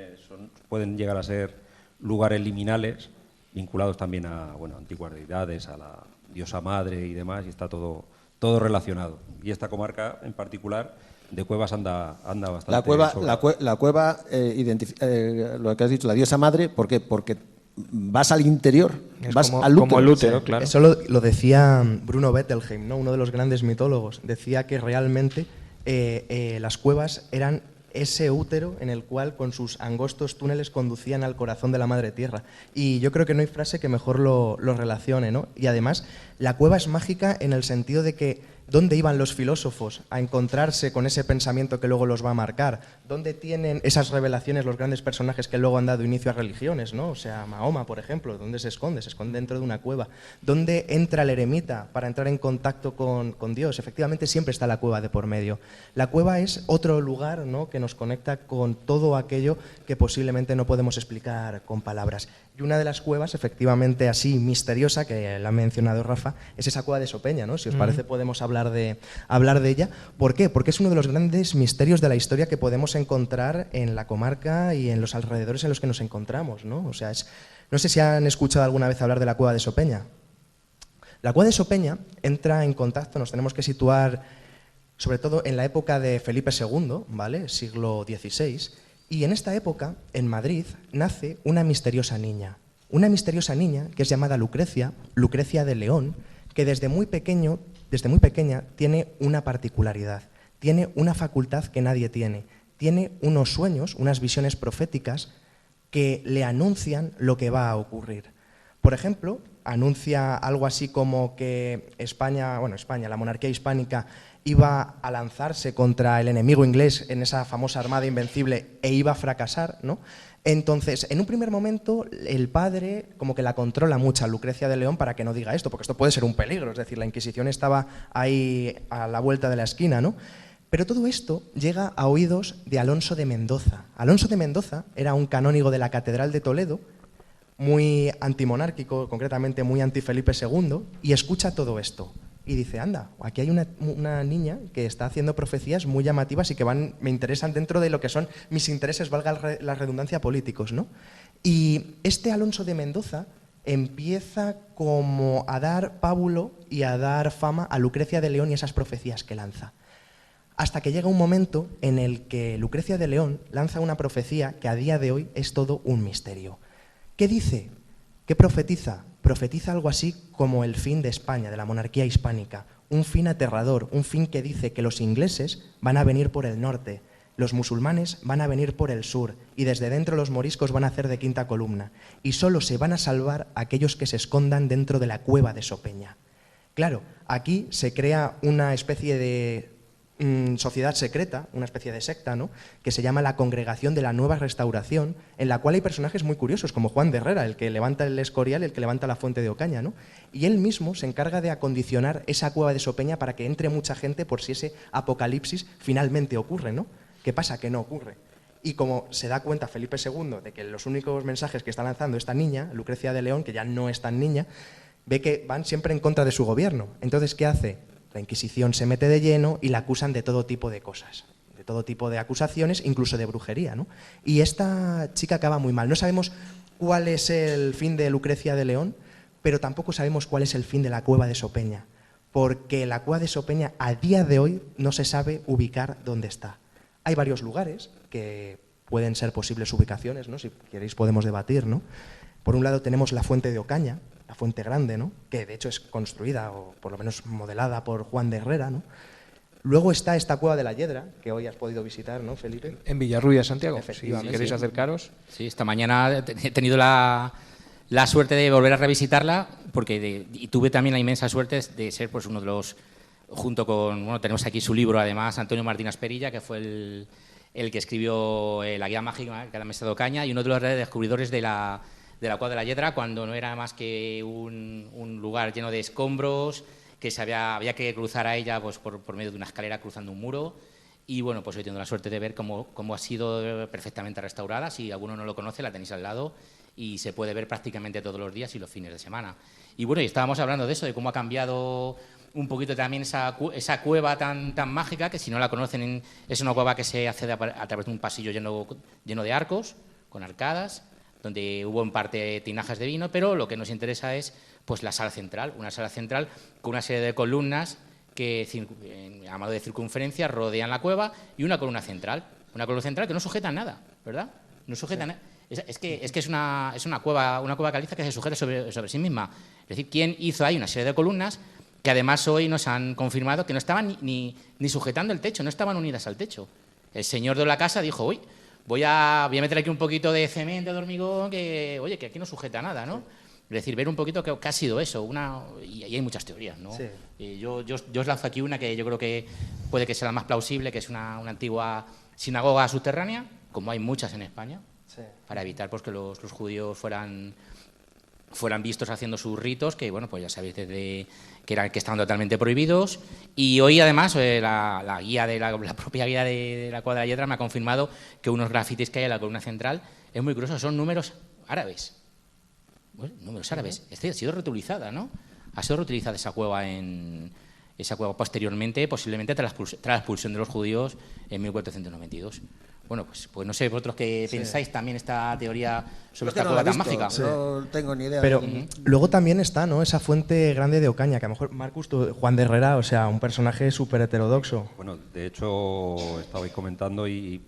pueden llegar a ser lugares liminales vinculados también a antiguas deidades, a la diosa madre y demás, y está todo relacionado. Y esta comarca en particular de cuevas anda bastante. La cueva lo que has dicho, la diosa madre, ¿por qué? Porque vas al interior, vas al útero. Como el útero, claro. Eso lo decía Bruno Bettelheim, ¿no? Uno de los grandes mitólogos. Decía que realmente las cuevas eran ese útero en el cual con sus angostos túneles conducían al corazón de la madre tierra. Y yo creo que no hay frase que mejor lo relacione, ¿no? Y además, la cueva es mágica en el sentido de que ¿dónde iban los filósofos a encontrarse con ese pensamiento que luego los va a marcar? ¿Dónde tienen esas revelaciones los grandes personajes que luego han dado inicio a religiones, ¿no? O sea, Mahoma, por ejemplo, ¿dónde se esconde? Se esconde dentro de una cueva. ¿Dónde entra el eremita para entrar en contacto con Dios? Efectivamente, siempre está la cueva de por medio. La cueva es otro lugar, ¿no? Que nos conecta con todo aquello que posiblemente no podemos explicar con palabras. Y una de las cuevas, efectivamente así misteriosa, que la ha mencionado Rafa, es esa cueva de Sopeña, ¿no? Si os parece podemos hablar de ella. ¿Por qué? Porque es uno de los grandes misterios de la historia que podemos encontrar en la comarca y en los alrededores en los que nos encontramos, ¿no? O sea, no sé si han escuchado alguna vez hablar de la cueva de Sopeña. La cueva de Sopeña entra en contacto, nos tenemos que situar sobre todo en la época de Felipe II, ¿vale? Siglo XVI. Y en esta época, en Madrid, nace una misteriosa niña que es llamada Lucrecia de León, que desde muy pequeña tiene una particularidad, tiene una facultad que nadie tiene unos sueños, unas visiones proféticas que le anuncian lo que va a ocurrir. Por ejemplo, anuncia algo así como que España, la monarquía hispánica, iba a lanzarse contra el enemigo inglés en esa famosa armada invencible e iba a fracasar, ¿no? Entonces, en un primer momento, el padre como que la controla mucho a Lucrecia de León para que no diga esto, porque esto puede ser un peligro, es decir, la Inquisición estaba ahí a la vuelta de la esquina, ¿no? Pero todo esto llega a oídos de Alonso de Mendoza. Alonso de Mendoza era un canónigo de la Catedral de Toledo, muy antimonárquico, concretamente muy anti Felipe II, y escucha todo esto. Y dice, anda, aquí hay una niña que está haciendo profecías muy llamativas y que me interesan dentro de lo que son mis intereses, valga la redundancia, políticos, ¿no? Y este Alonso de Mendoza empieza como a dar pábulo y a dar fama a Lucrecia de León y esas profecías que lanza. Hasta que llega un momento en el que Lucrecia de León lanza una profecía que a día de hoy es todo un misterio. ¿Qué dice? ¿Qué profetiza? Profetiza algo así como el fin de España, de la monarquía hispánica. Un fin aterrador, un fin que dice que los ingleses van a venir por el norte, los musulmanes van a venir por el sur y desde dentro los moriscos van a hacer de quinta columna y solo se van a salvar aquellos que se escondan dentro de la cueva de Sopeña. Claro, aquí se crea una especie de sociedad secreta, una especie de secta, ¿no?, que se llama la Congregación de la Nueva Restauración, en la cual hay personajes muy curiosos, como Juan de Herrera, el que levanta el Escorial y el que levanta la Fuente de Ocaña, ¿no? Y él mismo se encarga de acondicionar esa cueva de Sopeña para que entre mucha gente por si ese apocalipsis finalmente ocurre, ¿no? ¿Qué pasa? Que no ocurre. Y como se da cuenta Felipe II de que los únicos mensajes que está lanzando esta niña, Lucrecia de León, que ya no es tan niña, ve que van siempre en contra de su gobierno. Entonces, ¿qué hace? La Inquisición se mete de lleno y la acusan de todo tipo de cosas, de todo tipo de acusaciones, incluso de brujería, ¿no? Y esta chica acaba muy mal. No sabemos cuál es el fin de Lucrecia de León, pero tampoco sabemos cuál es el fin de la cueva de Sopeña, porque la cueva de Sopeña a día de hoy no se sabe ubicar dónde está. Hay varios lugares que pueden ser posibles ubicaciones, ¿no? Si queréis podemos debatir, ¿no? Por un lado tenemos la Fuente de Ocaña, la Fuente Grande, ¿no?, que de hecho es construida, o por lo menos modelada por Juan de Herrera, ¿no? Luego está esta Cueva de la Hiedra, que hoy has podido visitar, ¿no, Felipe? En Villarrubia, Santiago. Sí, Si queréis acercaros. Sí, esta mañana he tenido la suerte de volver a revisitarla, porque y tuve también la inmensa suerte de ser pues uno de los, junto con, bueno, tenemos aquí su libro además, Antonio Martín Asperilla, que fue el que escribió La Guía Mágica de la Mesa de Ocaña, y uno de los descubridores de la Cueva de la Hiedra, cuando no era más que un lugar lleno de escombros, que había que cruzar a ella pues, por medio de una escalera cruzando un muro. Y bueno, pues hoy tengo la suerte de ver cómo ha sido perfectamente restaurada. Si alguno no lo conoce, la tenéis al lado y se puede ver prácticamente todos los días y los fines de semana. Y bueno, y estábamos hablando de eso, de cómo ha cambiado un poquito también esa cueva tan mágica, que si no la conocen, es una cueva que se accede a través de un pasillo lleno de arcos, con arcadas, donde hubo en parte tinajas de vino, pero lo que nos interesa es pues la sala central, una sala central con una serie de columnas que, a modo de circunferencia, rodean la cueva, y una columna central que no sujeta nada, ¿verdad? No sujeta nada. Es que es una cueva caliza que se sujeta sobre sí misma. Es decir, ¿quién hizo ahí una serie de columnas que además hoy nos han confirmado que no estaban ni sujetando el techo, no estaban unidas al techo? El señor de la casa dijo, uy, voy a meter aquí un poquito de cemento, de hormigón, que aquí no sujeta nada, ¿no? Es decir, ver un poquito qué ha sido eso, y hay muchas teorías, ¿no? Sí. Yo os lanzo aquí una que yo creo que puede que sea la más plausible, que es una antigua sinagoga subterránea, como hay muchas en España, sí, para evitar pues, que los judíos fueran vistos haciendo sus ritos, que bueno, pues ya sabéis que estaban totalmente prohibidos. Y hoy además la guía la propia guía de la Cueva de la Hiedra me ha confirmado que unos grafitis que hay en la columna central es muy curioso, son números árabes. Bueno, números árabes. Ha sido reutilizada, ¿no? Ha sido reutilizada esa cueva posteriormente, posiblemente tras la expulsión de los judíos en 1492. Bueno, pues no sé vosotros qué pensáis también esta teoría sobre esta cueva tan mágica. Sí. No tengo ni idea. Pero luego también está, ¿no?, esa Fuente Grande de Ocaña, que a lo mejor, Marcus, Juan de Herrera, o sea, un personaje súper heterodoxo. Bueno, de hecho, estabais comentando y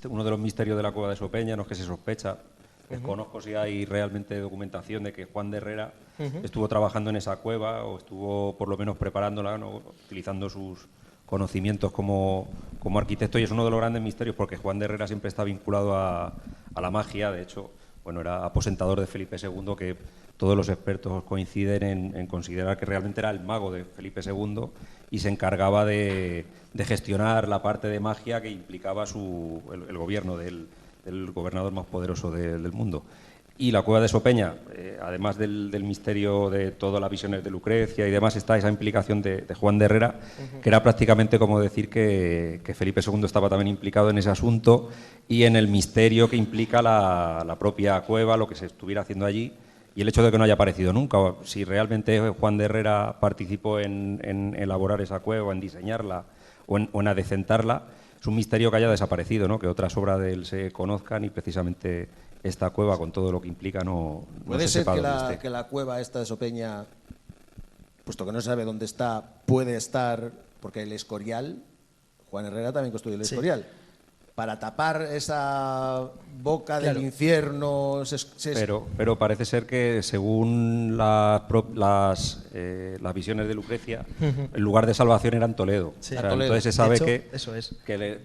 uno de los misterios de la cueva de Sopeña, no es que se sospecha, desconozco si hay realmente documentación de que Juan de Herrera estuvo trabajando en esa cueva o estuvo por lo menos preparándola, ¿no?, utilizando sus conocimientos como arquitecto, y es uno de los grandes misterios porque Juan de Herrera siempre está vinculado a la magia. De hecho, bueno, era aposentador de Felipe II, que todos los expertos coinciden en considerar que realmente era el mago de Felipe II y se encargaba de gestionar la parte de magia que implicaba el gobierno del gobernador más poderoso del mundo. Y la cueva de Sopeña, además del misterio de todas las visiones de Lucrecia y demás, está esa implicación de Juan de Herrera, que era prácticamente como decir que Felipe II estaba también implicado en ese asunto y en el misterio que implica la propia cueva, lo que se estuviera haciendo allí, y el hecho de que no haya aparecido nunca. Si realmente Juan de Herrera participó en elaborar esa cueva, en diseñarla o en adecentarla, es un misterio que haya desaparecido, ¿no? Que otras obras de él se conozcan y precisamente esta cueva, con todo lo que implica, no ¿Puede se ser sepa dónde esté. que la cueva esta de Sopeña, puesto que no se sabe dónde está, puede estar, porque el Escorial, Juan Herrera también construyó el Escorial, para tapar esa boca del infierno? Pero parece ser que, según las visiones de Lucrecia, el lugar de salvación era en Toledo. Sí. O sea, Toledo. entonces se sabe De hecho, eso es. que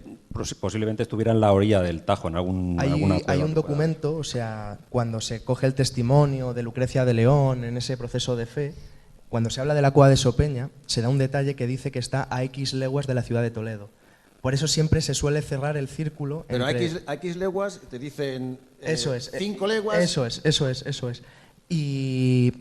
posiblemente estuviera en la orilla del Tajo, en alguna cueva. Hay un documento, o sea, cuando se coge el testimonio de Lucrecia de León en ese proceso de fe, cuando se habla de la cueva de Sopeña, se da un detalle que dice que está a X leguas de la ciudad de Toledo. Por eso siempre se suele cerrar el círculo. Pero entre... a X leguas te dicen Eso es. 5 leguas. Eso es. Y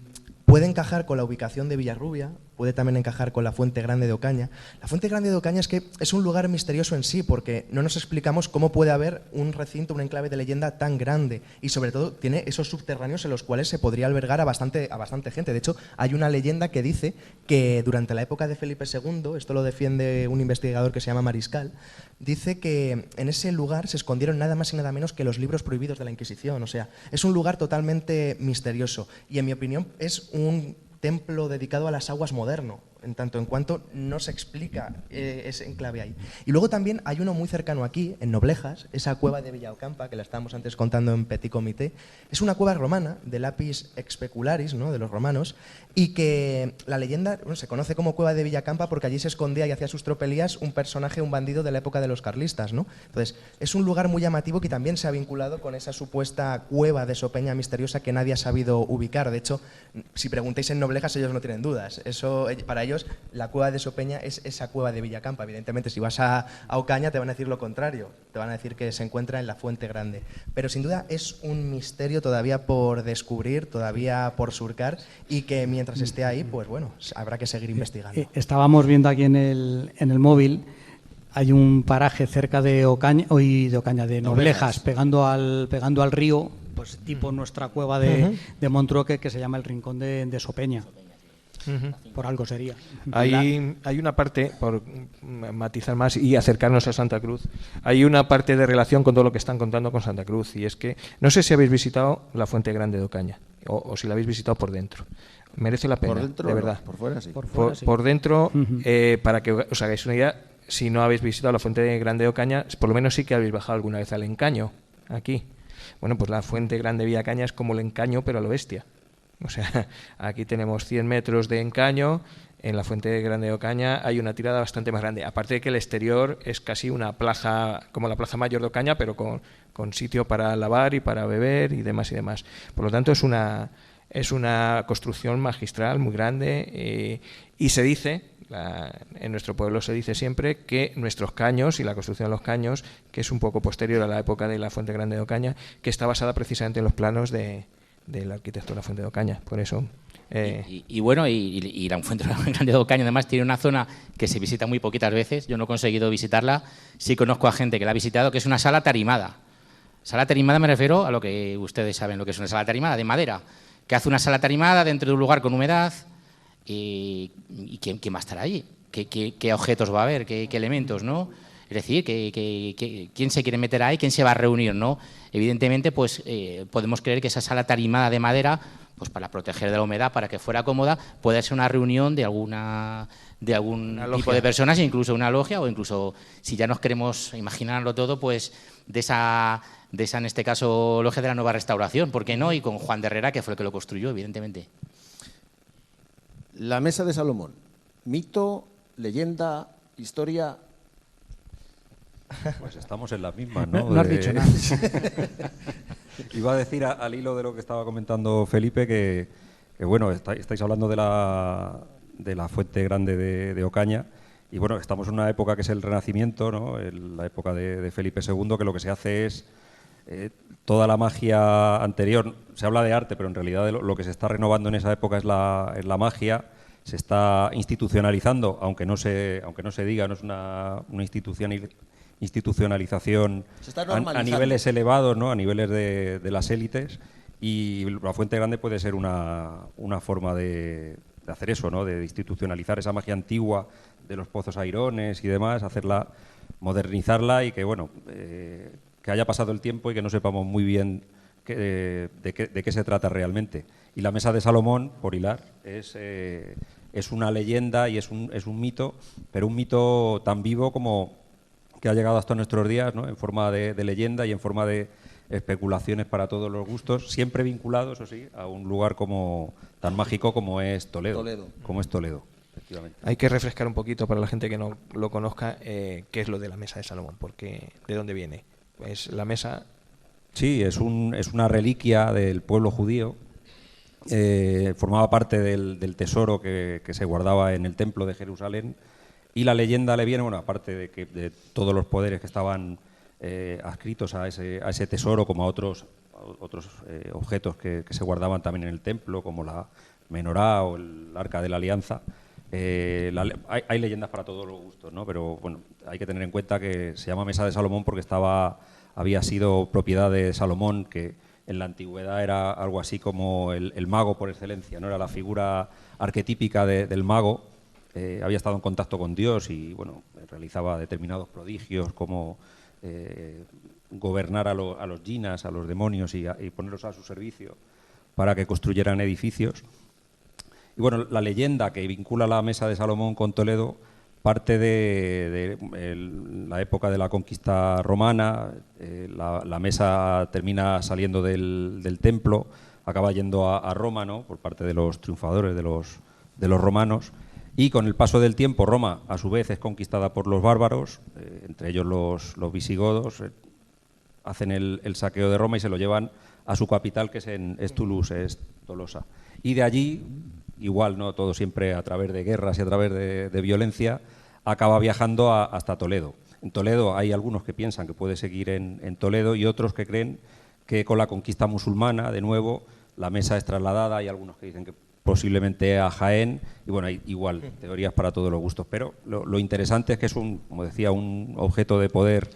puede encajar con la ubicación de Villarrubia, puede también encajar con la Fuente Grande de Ocaña. La Fuente Grande de Ocaña es que es un lugar misterioso en sí, porque no nos explicamos cómo puede haber un recinto, un enclave de leyenda tan grande, y sobre todo tiene esos subterráneos en los cuales se podría albergar a bastante gente. De hecho, hay una leyenda que dice que durante la época de Felipe II, esto lo defiende un investigador que se llama Mariscal, dice que en ese lugar se escondieron nada más y nada menos que los libros prohibidos de la Inquisición. O sea, es un lugar totalmente misterioso y, en mi opinión, es un templo dedicado a las aguas moderno, en tanto en cuanto no se explica ese enclave ahí. Y luego también hay uno muy cercano aquí, en Noblejas, esa cueva de Villaocampa, que la estábamos antes contando en Petit Comité. Es una cueva romana, de lapis expecularis, ¿no?, de los romanos, y que la leyenda se conoce como cueva de Villacampa porque allí se escondía y hacía sus tropelías un personaje, un bandido de la época de los carlistas, ¿no? Entonces, es un lugar muy llamativo que también se ha vinculado con esa supuesta cueva de Sopeña misteriosa que nadie ha sabido ubicar. De hecho, si preguntáis en Noblejas, ellos no tienen dudas. Eso, para ellos, la cueva de Sopeña es esa cueva de Villacampa. Evidentemente, si vas a Ocaña te van a decir lo contrario, te van a decir que se encuentra en la Fuente Grande. Pero sin duda es un misterio todavía por descubrir, todavía por surcar, y que mientras esté ahí, pues bueno, habrá que seguir investigando. Estábamos viendo aquí en el móvil, hay un paraje cerca de Ocaña, de Noblejas, pegando al río, pues tipo nuestra cueva de Montrueque, que se llama el Rincón de Sopeña. Por algo sería. Hay una parte, por matizar más y acercarnos a Santa Cruz, hay una parte de relación con todo lo que están contando con Santa Cruz, y es que no sé si habéis visitado la Fuente Grande de Ocaña o si la habéis visitado por dentro. Merece la pena, por dentro, de verdad. No, por fuera sí. Por dentro, para que os hagáis una idea, si no habéis visitado la Fuente Grande de Ocaña, por lo menos sí que habéis bajado alguna vez al Encaño, aquí. Bueno, pues la Fuente Grande de Villacaña es como el Encaño, pero a lo bestia. O sea, aquí tenemos 100 metros de encaño, en la Fuente Grande de Ocaña hay una tirada bastante más grande. Aparte de que el exterior es casi una plaza, como la Plaza Mayor de Ocaña, pero con sitio para lavar y para beber y demás y demás. Por lo tanto, es una construcción magistral muy grande, y se dice, en nuestro pueblo se dice siempre, que nuestros caños y la construcción de los caños, que es un poco posterior a la época de la Fuente Grande de Ocaña, que está basada precisamente en los planos del arquitecto de la Fuente de Ocaña. Por eso bueno, la Fuente Grande de Ocaña además tiene una zona que se visita muy poquitas veces. Yo no he conseguido visitarla, sí conozco a gente que la ha visitado, que es una sala tarimada. Sala tarimada me refiero a lo que ustedes saben lo que es una sala tarimada, de madera, que hace una sala tarimada dentro de un lugar con humedad. ¿Y quién va a estar allí? ¿Qué objetos va a haber? ¿Qué elementos, no? Es decir, ¿quién se quiere meter ahí? ¿Quién se va a reunir, no? Evidentemente, pues podemos creer que esa sala tarimada de madera, pues para proteger de la humedad, para que fuera cómoda, puede ser una reunión de algún tipo de personas, incluso una logia, o incluso, si ya nos queremos imaginarlo todo, pues de esa en este caso, logia de la Nueva Restauración, ¿por qué no? Y con Juan de Herrera, que fue el que lo construyó, evidentemente. La Mesa de Salomón, mito, leyenda, historia. Pues estamos en las mismas, ¿no? No has dicho nada. Iba a decir al hilo de lo que estaba comentando Felipe que bueno, estáis hablando de la Fuente Grande de Ocaña, y bueno, estamos en una época que es el Renacimiento, ¿no? La época de Felipe II, que lo que se hace es toda la magia anterior, se habla de arte, pero en realidad lo que se está renovando en esa época es la magia, se está institucionalizando, aunque no se diga, no es una institucionalización a niveles elevados, ¿no? A niveles de las élites, y la Fuente Grande puede ser una forma de hacer eso, ¿no? De institucionalizar esa magia antigua de los pozos airones y demás, hacerla, modernizarla y que, bueno, que haya pasado el tiempo y que no sepamos muy bien de qué se trata realmente. Y la Mesa de Salomón, por hilar, es una leyenda y es un mito, pero un mito tan vivo como que ha llegado hasta nuestros días, ¿no? En forma de leyenda y en forma de especulaciones para todos los gustos, siempre vinculado, eso sí, a un lugar tan mágico como es Toledo. Como es Toledo, efectivamente. Hay que refrescar un poquito para la gente que no lo conozca qué es lo de la Mesa de Salomón, porque ¿de dónde viene? Pues la mesa... Sí, es una reliquia del pueblo judío. Formaba parte del tesoro que se guardaba en el templo de Jerusalén, y la leyenda le viene, bueno, aparte de todos los poderes que estaban adscritos a ese tesoro, como a otros objetos que se guardaban también en el templo, como la menorá o el arca de la alianza. Hay leyendas para todos los gustos, ¿no? Pero bueno, hay que tener en cuenta que se llama Mesa de Salomón porque había sido propiedad de Salomón, que en la antigüedad era algo así como el mago por excelencia, ¿no? Era la figura arquetípica del mago. Había estado en contacto con Dios y, bueno, realizaba determinados prodigios como gobernar a los jinas, a los demonios y ponerlos a su servicio para que construyeran edificios. Y bueno, la leyenda que vincula la Mesa de Salomón con Toledo parte de la época de la conquista romana. La mesa termina saliendo del templo, acaba yendo a Roma, ¿no? Por parte de los triunfadores, de los romanos. Y con el paso del tiempo, Roma, a su vez, es conquistada por los bárbaros, entre ellos los visigodos, hacen el saqueo de Roma y se lo llevan a su capital, que es Toulouse, es Tolosa. Y de allí, igual, ¿no? Todo siempre a través de guerras y a través de violencia, acaba viajando hasta Toledo. En Toledo hay algunos que piensan que puede seguir en Toledo y otros que creen que con la conquista musulmana, de nuevo, la mesa es trasladada. Hay algunos que dicen que posiblemente a Jaén, y bueno, hay igual teorías para todos los gustos, pero lo interesante es que es como decía, un objeto de poder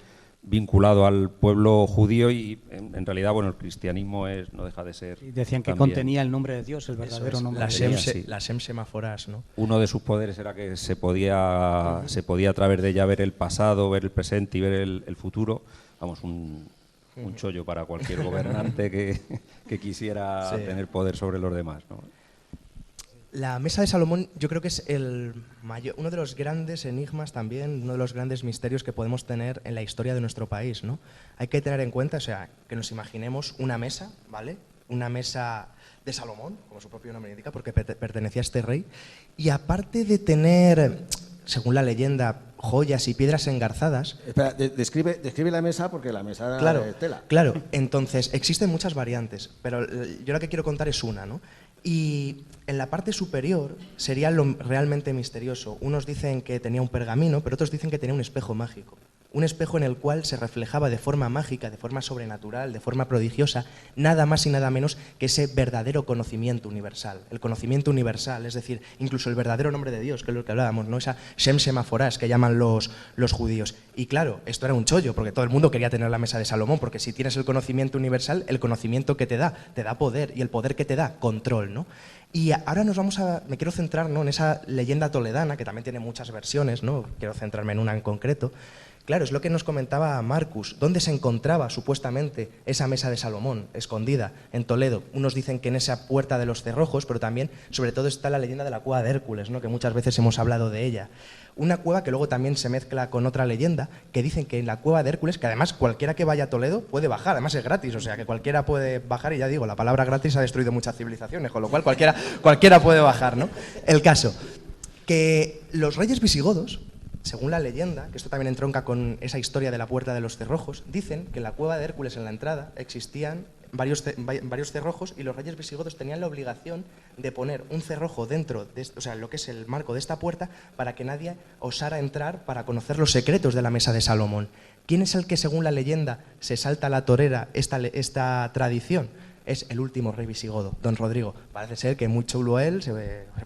vinculado al pueblo judío y en realidad, bueno, el cristianismo no deja de ser... Y decían que también contenía el nombre de Dios, el verdadero nombre de Dios. La Sem Semaforas, ¿no? Uno de sus poderes era que se podía a través de ella ver el pasado, ver el presente y ver el futuro. Vamos, un chollo para cualquier gobernante que quisiera tener poder sobre los demás, ¿no? La Mesa de Salomón yo creo que es uno de los grandes enigmas también, uno de los grandes misterios que podemos tener en la historia de nuestro país, ¿no? Hay que tener en cuenta, o sea, que nos imaginemos una mesa, ¿vale? Una mesa de Salomón, como su propio nombre indica, porque pertenecía a este rey, y aparte de tener, según la leyenda, joyas y piedras engarzadas... Espera, describe la mesa porque la mesa claro, de tela. Claro, entonces existen muchas variantes, pero yo la que quiero contar es una, ¿no? Y en la parte superior sería lo realmente misterioso. Unos dicen que tenía un pergamino, pero otros dicen que tenía un espejo mágico. Un espejo en el cual se reflejaba de forma mágica, de forma sobrenatural, de forma prodigiosa, nada más y nada menos que ese verdadero conocimiento universal. El conocimiento universal, es decir, incluso el verdadero nombre de Dios, que es lo que hablábamos, ¿no? Esa Shem Semaforas que llaman los judíos. Y claro, esto era un chollo, porque todo el mundo quería tener la Mesa de Salomón, porque si tienes el conocimiento universal, el conocimiento que te da poder, y el poder que te da, control, ¿no? Y ahora me quiero centrar, ¿no?, en esa leyenda toledana, que también tiene muchas versiones, ¿no? Quiero centrarme en una en concreto. Claro, es lo que nos comentaba Marcus. ¿Dónde se encontraba supuestamente esa Mesa de Salomón, escondida en Toledo? Unos dicen que en esa puerta de los cerrojos, pero también, sobre todo, está la leyenda de la cueva de Hércules, ¿no?, que muchas veces hemos hablado de ella. Una cueva que luego también se mezcla con otra leyenda, que dicen que en la cueva de Hércules, que además cualquiera que vaya a Toledo puede bajar, además es gratis, o sea que cualquiera puede bajar, y ya digo, la palabra gratis ha destruido muchas civilizaciones, con lo cual cualquiera puede bajar, ¿no? El caso, que los reyes visigodos, según la leyenda, que esto también entronca con esa historia de la puerta de los cerrojos, dicen que en la cueva de Hércules, en la entrada, existían varios cerrojos, y los reyes visigodos tenían la obligación de poner un cerrojo dentro, o sea, lo que es el marco de esta puerta, para que nadie osara entrar para conocer los secretos de la Mesa de Salomón. ¿Quién es el que, según la leyenda, se salta a la torera esta tradición? Es el último rey visigodo, don Rodrigo. Parece ser que muy chulo él, se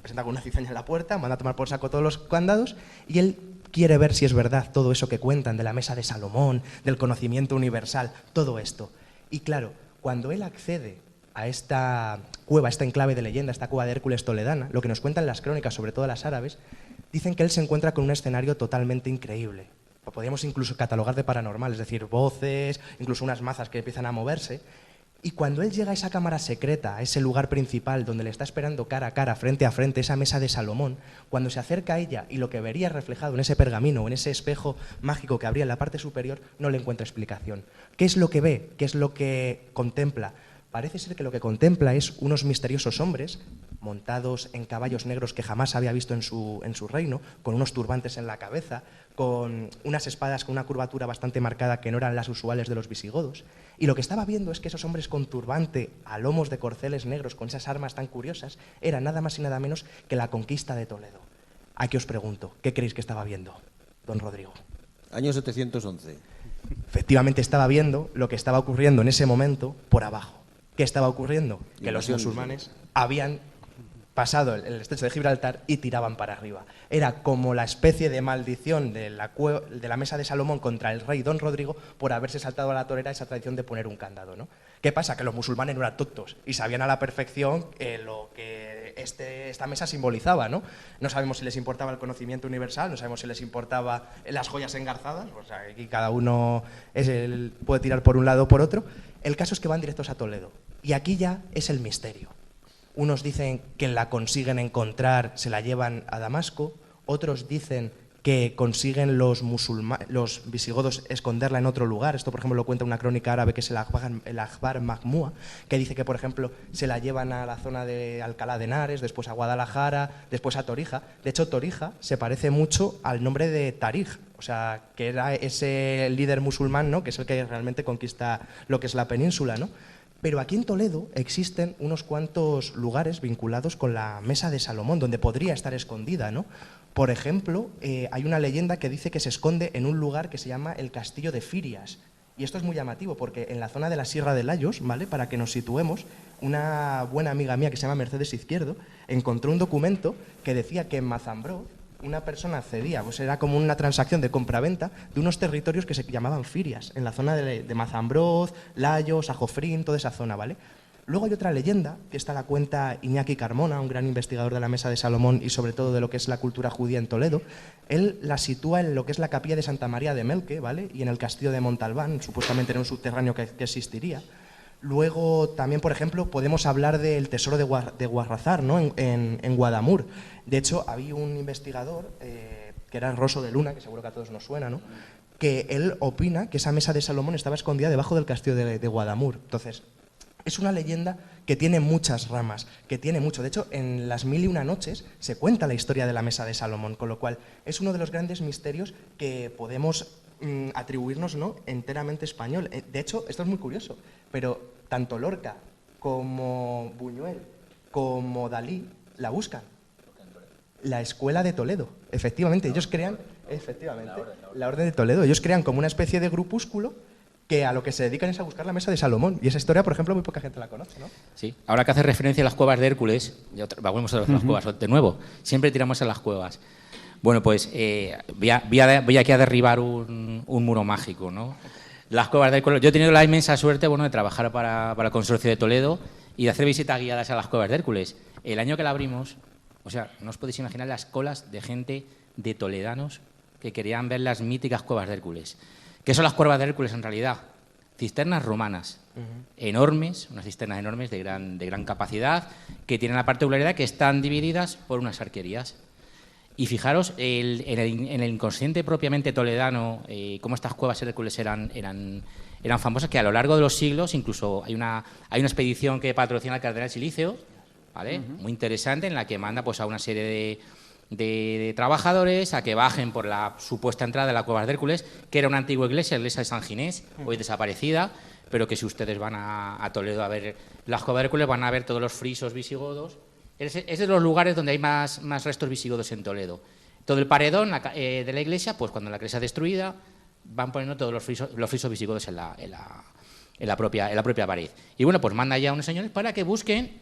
presenta con una cizaña en la puerta, manda a tomar por saco todos los candados y él quiere ver si es verdad todo eso que cuentan de la mesa de Salomón, del conocimiento universal, todo esto. Y claro, cuando él accede a esta cueva, a esta enclave de leyenda, esta cueva de Hércules toledana, lo que nos cuentan las crónicas, sobre todo las árabes, dicen que él se encuentra con un escenario totalmente increíble. Lo podríamos incluso catalogar de paranormal, es decir, voces, incluso unas mazas que empiezan a moverse. Y cuando él llega a esa cámara secreta, a ese lugar principal donde le está esperando cara a cara, frente a frente, esa mesa de Salomón, cuando se acerca a ella y lo que vería reflejado en ese pergamino o en ese espejo mágico que habría en la parte superior, no le encuentra explicación. ¿Qué es lo que ve? ¿Qué es lo que contempla? Parece ser que lo que contempla es unos misteriosos hombres montados en caballos negros que jamás había visto en su reino, con unos turbantes en la cabeza, con unas espadas con una curvatura bastante marcada que no eran las usuales de los visigodos. Y lo que estaba viendo es que esos hombres con turbante, a lomos de corceles negros, con esas armas tan curiosas, era nada más y nada menos que la conquista de Toledo. Aquí os pregunto, ¿qué creéis que estaba viendo, don Rodrigo? Año 711. Efectivamente estaba viendo lo que estaba ocurriendo en ese momento por abajo. ¿Qué estaba ocurriendo? Que los musulmanes habían pasado el estrecho de Gibraltar y tiraban para arriba. Era como la especie de maldición de la mesa de Salomón contra el rey don Rodrigo por haberse saltado a la torera esa tradición de poner un candado, ¿no? ¿Qué pasa? Que los musulmanes no eran tontos y sabían a la perfección lo que esta mesa simbolizaba, ¿no? No sabemos si les importaba el conocimiento universal, no sabemos si les importaba las joyas engarzadas, o sea, aquí cada uno puede tirar por un lado o por otro. El caso es que van directos a Toledo y aquí ya es el misterio. Unos dicen que la consiguen encontrar, se la llevan a Damasco, otros dicen que consiguen los visigodos esconderla en otro lugar. Esto, por ejemplo, lo cuenta una crónica árabe que es el Akhbar Mahmúa, que dice que, por ejemplo, se la llevan a la zona de Alcalá de Henares, después a Guadalajara, después a Torija. De hecho, Torija se parece mucho al nombre de Tarij, o sea, que era ese líder musulmán, ¿no?, que es el que realmente conquista lo que es la península, ¿no? Pero aquí en Toledo existen unos cuantos lugares vinculados con la mesa de Salomón, donde podría estar escondida, ¿no? Por ejemplo, hay una leyenda que dice que se esconde en un lugar que se llama el Castillo de Firias. Y esto es muy llamativo porque en la zona de la Sierra de Layos, ¿vale?, para que nos situemos, una buena amiga mía que se llama Mercedes Izquierdo encontró un documento que decía que en Mazambroz una persona cedía, pues era como una transacción de compraventa de unos territorios que se llamaban Firias, en la zona de Mazambroz, Layos, Ajofrín, toda esa zona, ¿vale? Luego hay otra leyenda, que esta la cuenta Iñaki Carmona, un gran investigador de la Mesa de Salomón y sobre todo de lo que es la cultura judía en Toledo. Él la sitúa en lo que es la capilla de Santa María de Melque, ¿vale?, y en el castillo de Montalbán, supuestamente en un subterráneo que existiría. Luego también, por ejemplo, podemos hablar del tesoro de Guarrazar, ¿no?, en Guadamur. De hecho, había un investigador, que era Rosso de Luna, que seguro que a todos nos suena, ¿no?, que él opina que esa mesa de Salomón estaba escondida debajo del castillo de Guadamur. Entonces, es una leyenda que tiene muchas ramas, que tiene mucho. De hecho, en las 1001 noches se cuenta la historia de la mesa de Salomón, con lo cual es uno de los grandes misterios que podemos atribuirnos, ¿no?, enteramente español. De hecho, esto es muy curioso, pero tanto Lorca como Buñuel como Dalí la buscan. La Escuela de Toledo, efectivamente, ellos crean, la Orden de Toledo, ellos crean como una especie de grupúsculo que a lo que se dedican es a buscar la mesa de Salomón. Y esa historia, por ejemplo, muy poca gente la conoce, ¿no? Sí, ahora que hace referencia a las cuevas de Hércules, volvemos a las cuevas de nuevo, siempre tiramos a las cuevas. Bueno, pues voy aquí a derribar un muro mágico, ¿no? Las cuevas de Hércules. Yo he tenido la inmensa suerte, bueno, de trabajar para el Consorcio de Toledo y de hacer visitas guiadas a las cuevas de Hércules. El año que la abrimos, o sea, no os podéis imaginar las colas de gente de toledanos que querían ver las míticas cuevas de Hércules. ¿Qué son las cuevas de Hércules en realidad? Cisternas romanas, enormes, unas cisternas enormes de gran capacidad, que tienen la particularidad que están divididas por unas arquerías. Y fijaros, en el inconsciente propiamente toledano, cómo estas cuevas de Hércules eran famosas, que a lo largo de los siglos, incluso hay una expedición que patrocina el cardenal Silicio, ¿vale? Muy interesante, en la que manda pues a una serie de trabajadores a que bajen por la supuesta entrada de la cueva de Hércules, que era una antigua iglesia, la iglesia de San Ginés, hoy desaparecida, pero que si ustedes van a Toledo a ver las cuevas de Hércules van a ver todos los frisos visigodos. Es de los lugares donde hay más restos visigodos en Toledo. Todo el paredón de la iglesia, pues cuando la iglesia es destruida, van poniendo todos los frisos visigodos en la propia pared. Y bueno, pues manda ya a unos señores para que busquen,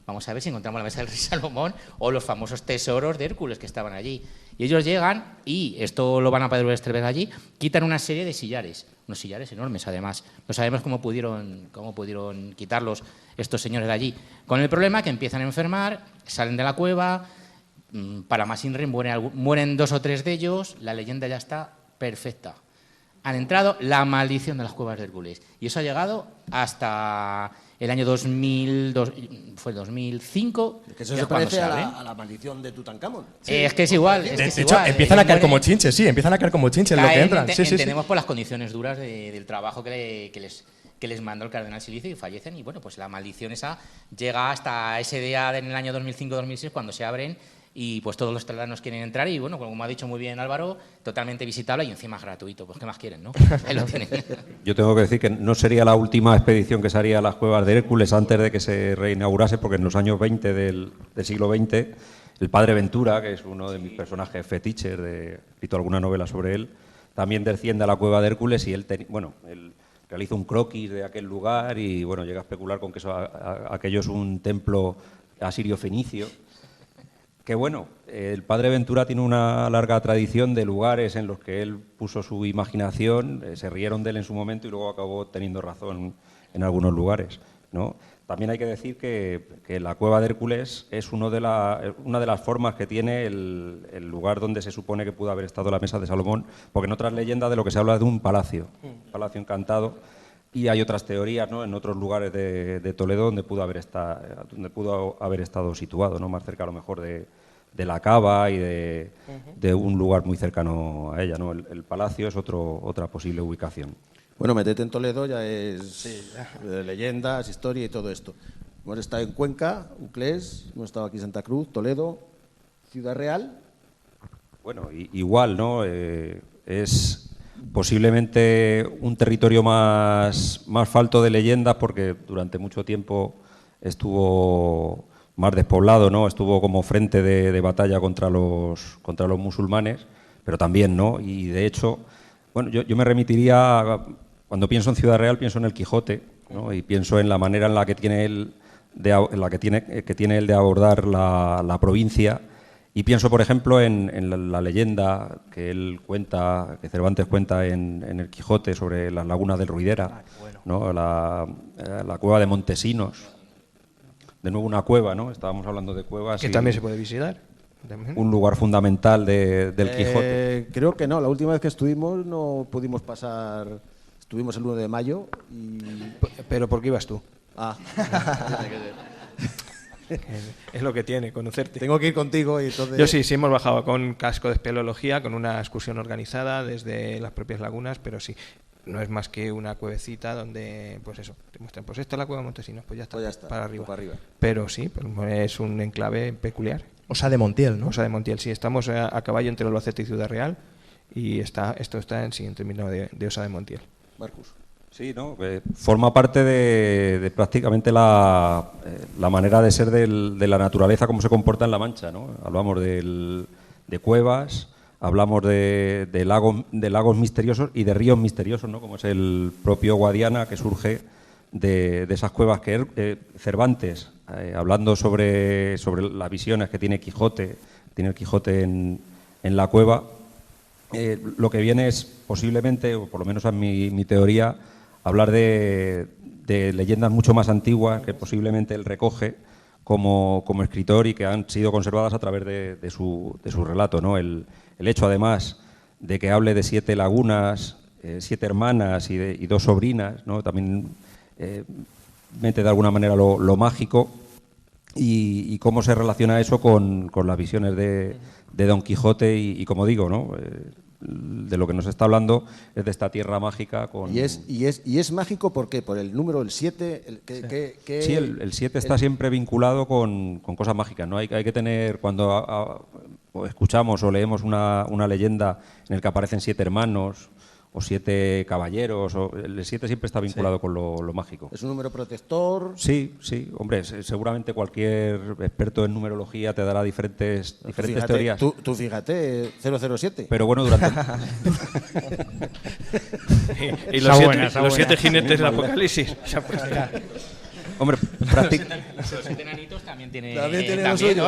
vamos a ver si encontramos la mesa del rey Salomón o los famosos tesoros de Hércules que estaban allí. Y ellos llegan, y esto lo van a poder ver allí, quitan una serie de sillares, unos sillares enormes además. No sabemos cómo pudieron quitarlos estos señores de allí. Con el problema que empiezan a enfermar, salen de la cueva, para más INRI mueren 2 o 3 de ellos, la leyenda ya está perfecta. Han entrado la maldición de las cuevas de Hércules. Y eso ha llegado hasta el año 2005. Que eso se parece a la maldición de Tutankamón. Es que es igual. De hecho, empiezan a caer como chinches, empiezan a caer como chinches lo que entran. Entendemos por las condiciones duras del trabajo que les mandó el cardenal Silicio y fallecen. Y bueno, pues la maldición esa llega hasta ese día en el año 2005-2006 cuando se abren. Y pues todos los talanos quieren entrar y bueno, como ha dicho muy bien Álvaro, totalmente visitable y encima gratuito. Pues ¿qué más quieren, no? Ahí lo tienen. Yo tengo que decir que no sería la última expedición que se haría a las cuevas de Hércules antes de que se reinaugurase, porque en los años 20 del siglo XX, el padre Ventura, que es uno de mis personajes fetiches, he escrito alguna novela sobre él, también desciende a la cueva de Hércules y él realiza un croquis de aquel lugar y bueno, llega a especular con que aquello es un templo asirio-fenicio. Que bueno, el padre Ventura tiene una larga tradición de lugares en los que él puso su imaginación, se rieron de él en su momento y luego acabó teniendo razón en algunos lugares, ¿no? También hay que decir que la cueva de Hércules es una de las formas que tiene el lugar donde se supone que pudo haber estado la mesa de Salomón, porque en otras leyendas de lo que se habla de un palacio encantado, y hay otras teorías, ¿no?, en otros lugares de Toledo donde pudo haber estado situado, ¿no?, más cerca a lo mejor de la cava y de un lugar muy cercano a ella, ¿no? El palacio es otra posible ubicación. Bueno, metete en Toledo ya es de leyendas, historia y todo esto. Hemos estado en Cuenca, Uclés, hemos estado aquí en Santa Cruz, Toledo, Ciudad Real. Bueno, igual, ¿no? Es posiblemente un territorio más falto de leyendas porque durante mucho tiempo estuvo más despoblado, ¿no? Estuvo como frente de batalla contra los musulmanes, pero también, ¿no? Y de hecho, bueno, yo me remitiría, cuando pienso en Ciudad Real, pienso en el Quijote, ¿no? Y pienso en la manera en la que tiene él de abordar la provincia. Y pienso, por ejemplo, en la leyenda que él cuenta, que Cervantes cuenta en el Quijote sobre las lagunas del Ruidera, ¿no? La cueva de Montesinos. De nuevo una cueva, ¿no? Estábamos hablando de cuevas. Que también se puede visitar. Un lugar fundamental del Quijote. Creo que no, la última vez que estuvimos no pudimos pasar. Estuvimos el 1 de mayo y... ¿Pero por qué ibas tú? Ah. Es lo que tiene, conocerte. Tengo que ir contigo y entonces... Yo sí hemos bajado con casco de espeleología, con una excursión organizada desde las propias lagunas, pero sí, no es más que una cuevecita donde, pues eso, te muestran, pues esta es la cueva de Montesinos, pues ya está, para arriba. Pero sí, es un enclave peculiar. Osa de Montiel, ¿no? Osa de Montiel, sí, estamos a caballo entre Albacete y Ciudad Real y esto está en siguiente término de Osa de Montiel. Marcus. Sí, ¿no? Forma parte de prácticamente la manera de ser de la naturaleza, cómo se comporta en La Mancha, ¿no? Hablamos de cuevas, hablamos de lagos misteriosos y de ríos misteriosos, ¿no? Como es el propio Guadiana, que surge de esas cuevas que Cervantes, hablando sobre las visiones que tiene el Quijote en la cueva, lo que viene es posiblemente, o por lo menos en mi teoría, hablar de leyendas mucho más antiguas que posiblemente él recoge como escritor y que han sido conservadas a través de su relato, ¿no? El hecho, además, de que hable de 7 lagunas, 7 hermanas y 2 sobrinas, ¿no? También mete de alguna manera lo mágico y cómo se relaciona eso con las visiones de Don Quijote y como digo, ¿no? De lo que nos está hablando es de esta tierra mágica. Y es mágico, ¿por qué? Por el número, el 7. Sí, el 7 está siempre vinculado con cosas mágicas, ¿no? Hay que tener, cuando escuchamos o leemos una leyenda en el que aparecen 7 hermanos 7 caballeros. El 7 siempre está vinculado con lo mágico. ¿Es un número protector? Sí, sí, hombre, seguramente cualquier experto en numerología te dará diferentes Fíjate, teorías. Tú fíjate, 007. Pero bueno, durante... Y los 7 jinetes del apocalipsis. Hombre, Los 7 enanitos también tienen. También lo suyo.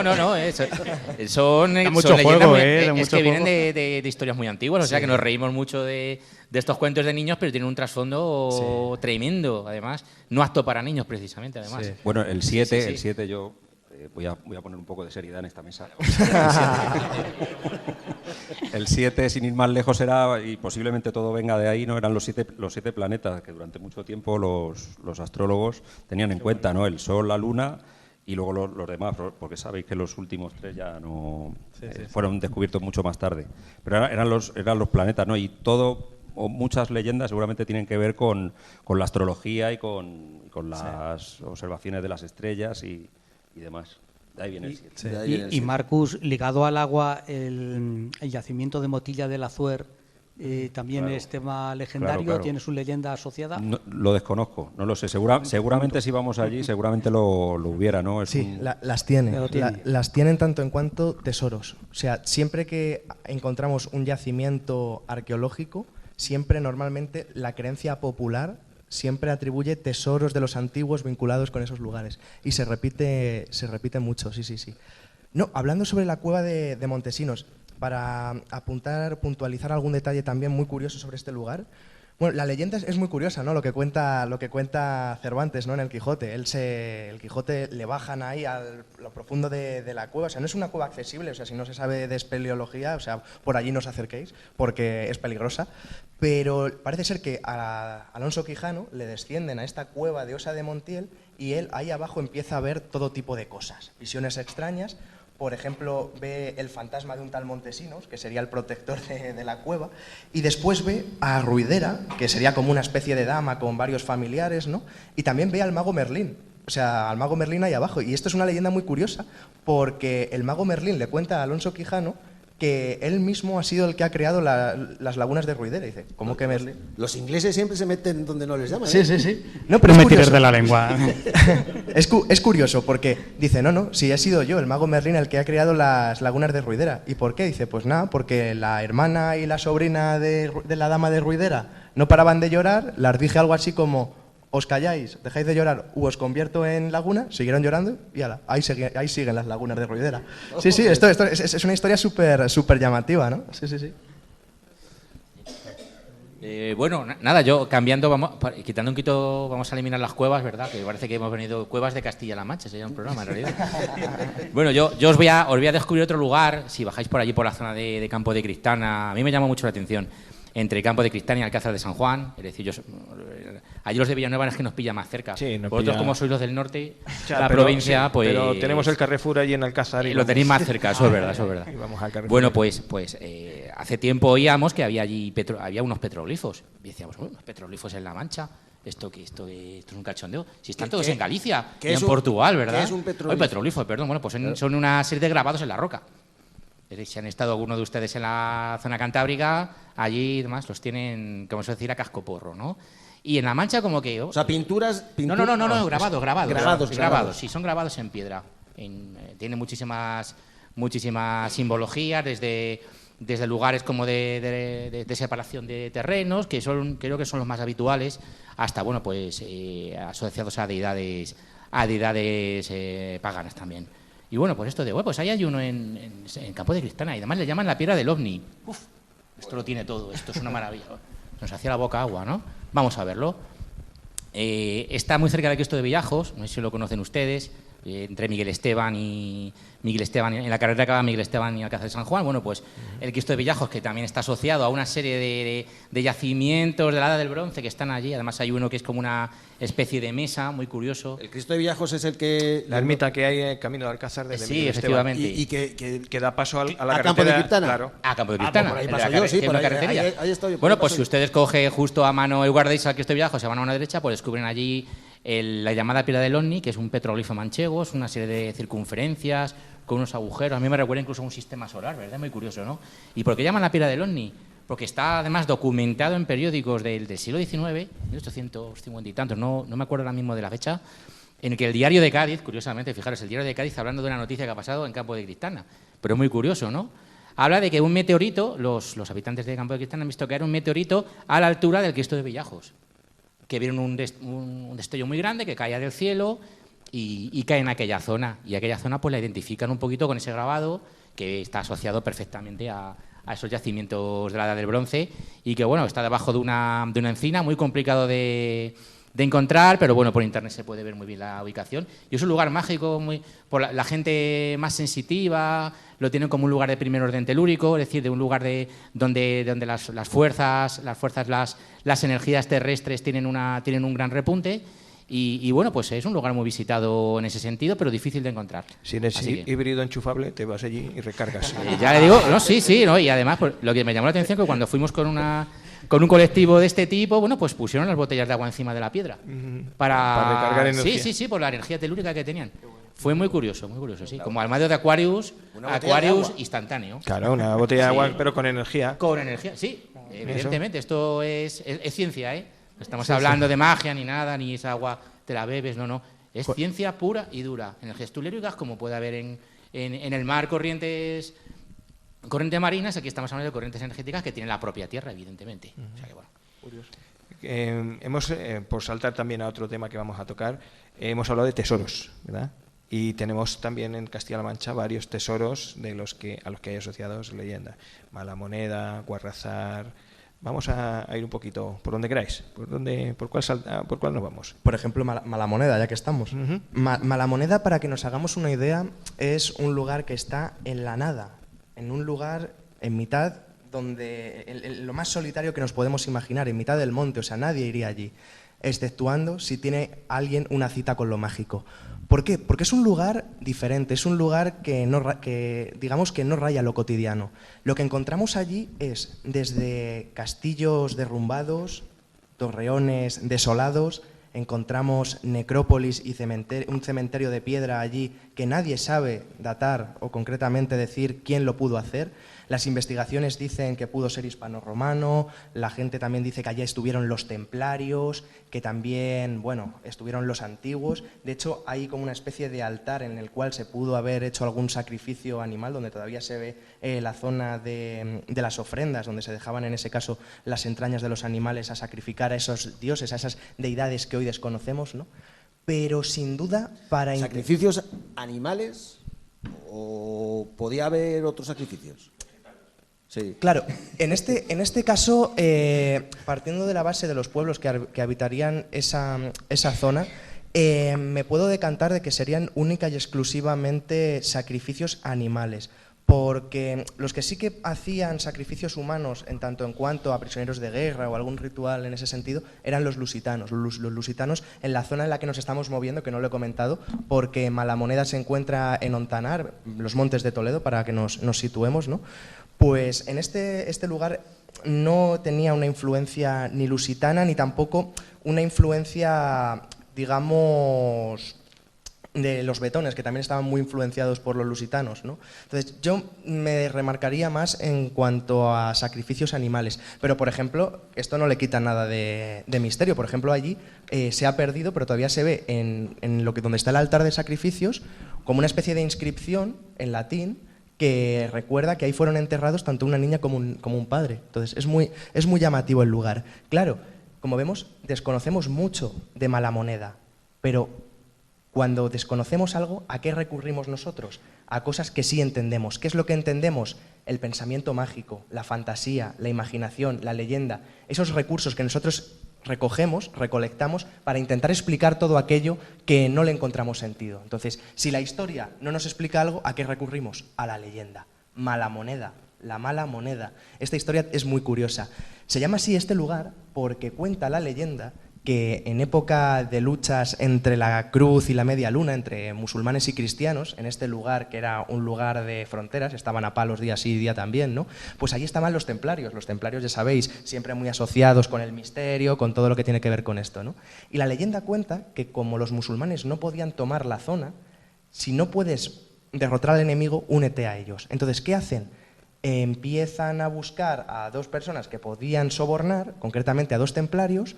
Son mucho leyendas juego, muy- de es mucho que vienen juego. de historias muy antiguas, o sea que nos reímos mucho de estos cuentos de niños, pero tienen un trasfondo tremendo, además. No apto para niños, precisamente, además. Bueno, el 7, Sí. el 7 yo voy a poner un poco de seriedad en esta mesa. El 7, sin ir más lejos, era, y posiblemente todo venga de ahí, ¿no? Eran los siete planetas que durante mucho tiempo los astrólogos tenían en cuenta, ¿no? El Sol, la Luna y luego los demás, porque sabéis que los últimos 3 ya no fueron descubiertos mucho más tarde. Pero eran los planetas, ¿no? Y todo, o muchas leyendas seguramente tienen que ver con la astrología y con las observaciones de las estrellas y demás. De ahí viene el 7. De ahí viene el Y 7. Marcus, ligado al agua, el yacimiento de Motilla del Azuer también Claro. es tema legendario, Claro. tiene su leyenda asociada. No, lo desconozco, no lo sé. Seguramente si vamos allí, seguramente lo hubiera, ¿no? Es Sí, un- las tiene. Lo tiene. Las tienen tanto en cuanto tesoros. O sea, siempre que encontramos un yacimiento arqueológico, siempre normalmente la creencia popular siempre atribuye tesoros de los antiguos vinculados con esos lugares. Y se repite mucho, sí. No, hablando sobre la cueva de Montesinos, para puntualizar algún detalle también muy curioso sobre este lugar. Bueno, la leyenda es muy curiosa, ¿no? Lo que cuenta Cervantes, ¿no? En el Quijote. El Quijote le bajan ahí a lo profundo de la cueva. O sea, no es una cueva accesible. O sea, si no se sabe de espeleología, o sea, por allí no os acerquéis porque es peligrosa. Pero parece ser que a Alonso Quijano le descienden a esta cueva de Osa de Montiel y él ahí abajo empieza a ver todo tipo de cosas, visiones extrañas. Por ejemplo, ve el fantasma de un tal Montesinos, que sería el protector de la cueva, y después ve a Ruidera, que sería como una especie de dama con varios familiares, ¿no? Y también ve al mago Merlín, o sea, al mago Merlín ahí abajo. Y esto es una leyenda muy curiosa, porque el mago Merlín le cuenta a Alonso Quijano que él mismo ha sido el que ha creado las lagunas de Ruidera. Y dice, ¿cómo que Merlín? Los ingleses siempre se meten donde no les llaman. Sí. No, No pero me es tires curioso. de la lengua. Es curioso porque dice, no, si he sido yo, el mago Merlín, el que ha creado las lagunas de Ruidera. ¿Y por qué? Dice, pues nada, porque la hermana y la sobrina de la dama de Ruidera no paraban de llorar, las dije algo así como, os calláis, dejáis de llorar u os convierto en laguna, siguieron llorando y ala, ahí siguen las lagunas de Ruidera. Sí, esto es una historia súper llamativa, ¿no? Sí. Bueno, nada, yo cambiando, quitando un quito, vamos a eliminar las cuevas, ¿verdad? Que parece que hemos venido cuevas de Castilla-La Mancha, sería un programa en realidad. Bueno, yo os voy a descubrir otro lugar, si bajáis por allí por la zona de Campo de Cristana, a mí me llama mucho la atención, entre Campo de Cristana y Alcázar de San Juan, es decir, allí los de Villanueva es que nos pilla más cerca. Sí, nos Vosotros pilla- como sois los del norte, Ya, la pero provincia, sí, pues... pero tenemos el Carrefour allí en Alcázar. Y lo vamos- tenéis más cerca, eso es verdad. Y vamos al Carrefour. Bueno, pues hace tiempo oíamos que había allí había unos petroglifos. Y decíamos, unos petroglifos en La Mancha. Esto es un cachondeo. Si están todos en Galicia qué y es en un- Portugal, ¿verdad? qué es un petroglifo? Oye, petroglifo, perdón. Bueno, pues son una serie de grabados en la roca. Es decir, si han estado alguno de ustedes en la zona cantábrica, allí demás los tienen, como se decir, a cascoporro, ¿no? Y en La Mancha como que... O sea, pinturas... No, grabados. Grabados. Sí, son grabados en piedra. Tiene muchísimas simbologías, desde lugares como de separación de terrenos, que creo que son los más habituales, hasta, bueno, pues asociados a deidades paganas también. Y bueno, pues esto pues ahí hay uno en Campo de Cristana, y además le llaman la piedra del ovni. Uf, esto lo tiene todo, esto es una maravilla. Nos hacía la boca agua, ¿no? Vamos a verlo. Está muy cerca del Cristo de Villajos, no sé si lo conocen ustedes, entre Miguel Esteban, en la carretera que va Miguel Esteban y Alcázar de San Juan. Bueno, pues el Cristo de Villajos, que también está asociado a una serie de yacimientos de la Edad del Bronce que están allí. Además hay uno que es como una especie de mesa, muy curioso. El Cristo de Villajos es el que... La ermita que hay en el camino de Alcázar de Sí, Miguel Esteban. efectivamente. Y que Que da paso a la ¿A carretera. Campo de Criptana? Claro. Campo de Cristana. por ahí en la paso yo, sí, en por la ahí, carretería. ahí estoy yo, por Bueno, ahí pues paso si yo. ustedes cogen justo a mano y guardáis al Cristo de Villajos, se van a una derecha, pues descubren allí la llamada piedra del ovni, que es un petroglifo manchego, es una serie de circunferencias con unos agujeros. A mí me recuerda incluso a un sistema solar, ¿verdad? Muy curioso, ¿no? ¿Y por qué llaman la piedra del ovni? porque está además documentado en periódicos del siglo XIX, 1850 y tantos, no me acuerdo ahora mismo de la fecha, en el que el Diario de Cádiz, curiosamente, fijaros, el Diario de Cádiz hablando de una noticia que ha pasado en Campo de Cristana, pero es muy curioso, ¿no? Habla de que un meteorito, los habitantes de Campo de Cristana han visto caer un meteorito a la altura del Cristo de Villajos, que vieron un destello muy grande que caía del cielo y cae en aquella zona. Y aquella zona pues la identifican un poquito con ese grabado que está asociado perfectamente a esos yacimientos de la Edad del Bronce y que, bueno, está debajo de una encina, muy complicado de encontrar, pero bueno, por internet se puede ver muy bien la ubicación. Y es un lugar mágico, por la gente más sensitiva, lo tienen como un lugar de primer orden telúrico, es decir, de un lugar donde las fuerzas, las energías terrestres tienen un gran repunte. Y bueno, pues es un lugar muy visitado en ese sentido, pero difícil de encontrar. Si eres híbrido enchufable, te vas allí y recargas. Ya le digo, no, sí, ¿no? Y además, pues, lo que me llamó la atención es que cuando fuimos con un colectivo de este tipo, bueno, pues pusieron las botellas de agua encima de la piedra para recargar energía. Sí, por la energía telúrica que tenían. Fue muy curioso, sí. Como armario de Aquarius instantáneo. Claro, una botella de agua, pero con energía. Con energía, sí. Evidentemente, esto es ciencia, ¿eh? No estamos hablando de magia ni nada, ni esa agua te la bebes, no. Es ciencia pura y dura. Energías telúricas, como puede haber en el mar corrientes marinas, aquí estamos hablando de corrientes energéticas que tienen la propia Tierra, evidentemente. O sea que, bueno. Curioso. Por saltar también a otro tema que vamos a tocar, hemos hablado de tesoros, ¿verdad? Y tenemos también en Castilla-La Mancha varios tesoros a los que hay asociados leyendas. Malamoneda, Guarrazar. Vamos a ir un poquito por donde queráis. ¿Por cuál nos vamos? Por ejemplo, Malamoneda, ya que estamos. Malamoneda, para que nos hagamos una idea, es un lugar que está en la nada, en un lugar en mitad, donde lo más solitario que nos podemos imaginar, en mitad del monte, o sea, nadie iría allí, exceptuando si tiene alguien una cita con lo mágico. ¿Por qué? Porque es un lugar diferente, es un lugar que digamos que no raya lo cotidiano. Lo que encontramos allí es desde castillos derrumbados, torreones desolados, encontramos necrópolis y un cementerio de piedra allí que nadie sabe datar o concretamente decir quién lo pudo hacer. Las investigaciones dicen que pudo ser hispano-romano, la gente también dice que allá estuvieron los templarios, que también, bueno, estuvieron los antiguos. De hecho, hay como una especie de altar en el cual se pudo haber hecho algún sacrificio animal, donde todavía se ve la zona de las ofrendas, donde se dejaban en ese caso las entrañas de los animales a sacrificar a esos dioses, a esas deidades que hoy desconocemos, ¿no? Pero sin duda para... ¿Sacrificios animales o podía haber otros sacrificios? Sí. Claro, en este caso, partiendo de la base de los pueblos que habitarían esa zona, me puedo decantar de que serían única y exclusivamente sacrificios animales, porque los que sí que hacían sacrificios humanos en tanto en cuanto a prisioneros de guerra o algún ritual en ese sentido eran los lusitanos. Los lusitanos en la zona en la que nos estamos moviendo, que no lo he comentado, porque Malamoneda se encuentra en Ontanar, los Montes de Toledo, para que nos situemos, ¿no? Pues en este lugar no tenía una influencia ni lusitana ni tampoco una influencia, digamos, de los betones, que también estaban muy influenciados por los lusitanos, ¿no? Entonces yo me remarcaría más en cuanto a sacrificios animales, pero por ejemplo, esto no le quita nada de misterio. Por ejemplo, allí se ha perdido, pero todavía se ve donde está el altar de sacrificios como una especie de inscripción en latín que recuerda que ahí fueron enterrados tanto una niña como un padre. Entonces es muy llamativo el lugar. Claro, como vemos, desconocemos mucho de Malamoneda, pero cuando desconocemos algo, ¿a qué recurrimos nosotros? A cosas que sí entendemos. ¿Qué es lo que entendemos? El pensamiento mágico, la fantasía, la imaginación, la leyenda, esos recursos que nosotros recolectamos para intentar explicar todo aquello que no le encontramos sentido. Entonces, si la historia no nos explica algo, ¿a qué recurrimos? A la leyenda. Malamoneda, la mala moneda. Esta historia es muy curiosa. Se llama así este lugar porque cuenta la leyenda que en época de luchas entre la cruz y la media luna, entre musulmanes y cristianos, en este lugar que era un lugar de fronteras, estaban a palos día sí y día también, ¿no? Pues allí estaban los templarios, ya sabéis, siempre muy asociados con el misterio, con todo lo que tiene que ver con esto, ¿no? Y la leyenda cuenta que como los musulmanes no podían tomar la zona, si no puedes derrotar al enemigo, únete a ellos. Entonces, ¿qué hacen? empiezan a buscar a 2 personas que podían sobornar, concretamente a 2 templarios,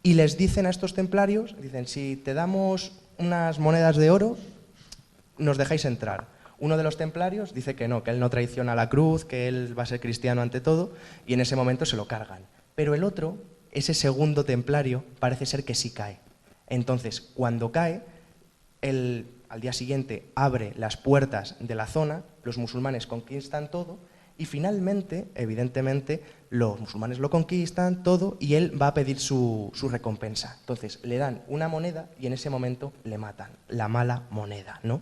y les dicen a estos templarios, dicen, si te damos unas monedas de oro, nos dejáis entrar. Uno de los templarios dice que no, que él no traiciona la cruz, que él va a ser cristiano ante todo, y en ese momento se lo cargan. Pero el otro, ese segundo templario, parece ser que sí cae. Entonces, cuando cae, él al día siguiente abre las puertas de la zona, los musulmanes conquistan todo, y finalmente, evidentemente, los musulmanes lo conquistan todo y él va a pedir su recompensa. Entonces, le dan una moneda y en ese momento le matan, la mala moneda, ¿no?